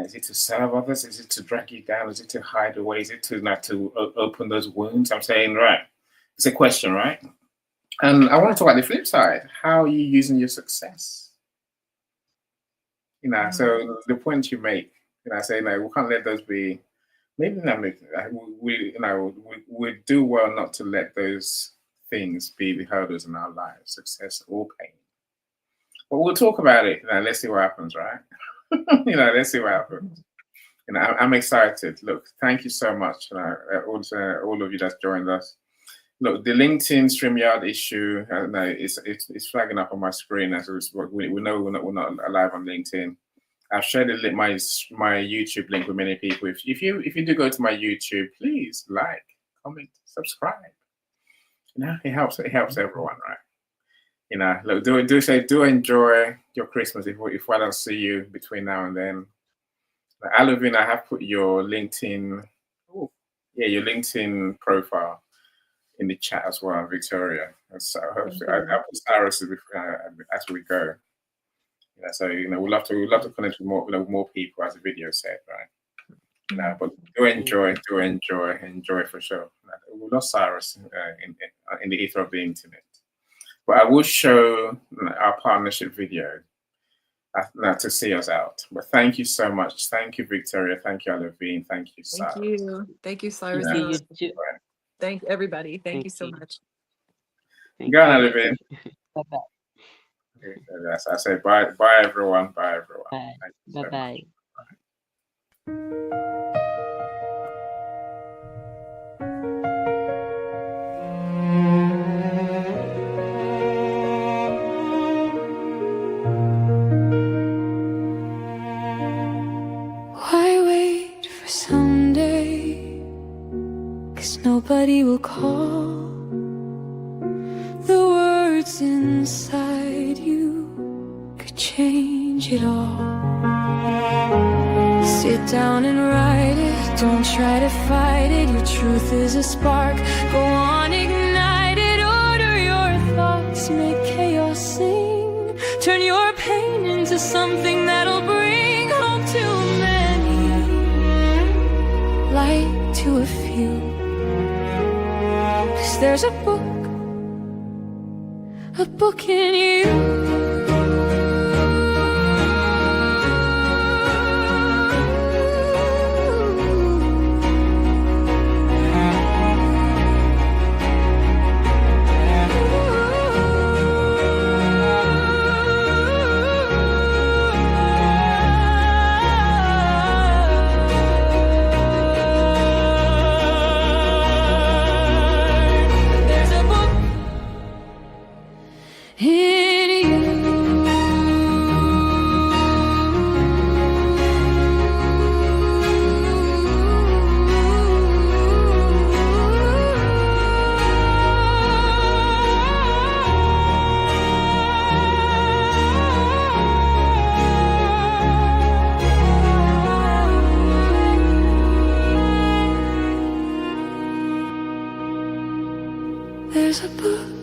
Is it to serve others? Is it to drag you down? Is it to hide away? Is it to open those wounds? I'm saying, right. It's a question, right? And I want to talk about the flip side. How are you using your success? So the point you make, I say, we can't let those be. Maybe we do well not to let those things be the hurdles in our lives, success or pain. But we'll talk about it. Let's see what happens, right? Let's see what happens. I'm excited. Look, thank you so much. Also, all of you that's joined us. Look, the LinkedIn StreamYard issue, it's flagging up on my screen as we know we're not alive on LinkedIn. I've shared my YouTube link with many people. If you do go to my YouTube, please like, comment, subscribe. It helps everyone, right? Look, do enjoy your Christmas if I don't see you between now and then. Alavin, I have put your LinkedIn, your LinkedIn profile in the chat as well, Victoria. So I'll put Cyrus as we go. So we'll love to connect with more people, as the video said, right? But do enjoy for sure. We lost Cyrus in the ether of the internet, but I will show our partnership video to see us out. But thank you so much. Thank you, Victoria. Thank you, Alavin. Thank you, Cyrus. Thank you, Cyrus. Thank everybody. Thank you so much. Go on, Alavin. Bye-bye. Okay, I say bye everyone. Bye everyone. Bye. Bye-bye. Why wait for someday? 'Cause nobody will call. The words inside you could change it all. Sit down and write it. Don't try to fight it. Your truth is a spark. Go on, ignite it. Order your thoughts. Make chaos sing. Turn your pain into something that'll bring hope to many. 'cause there's a book in you. There's a book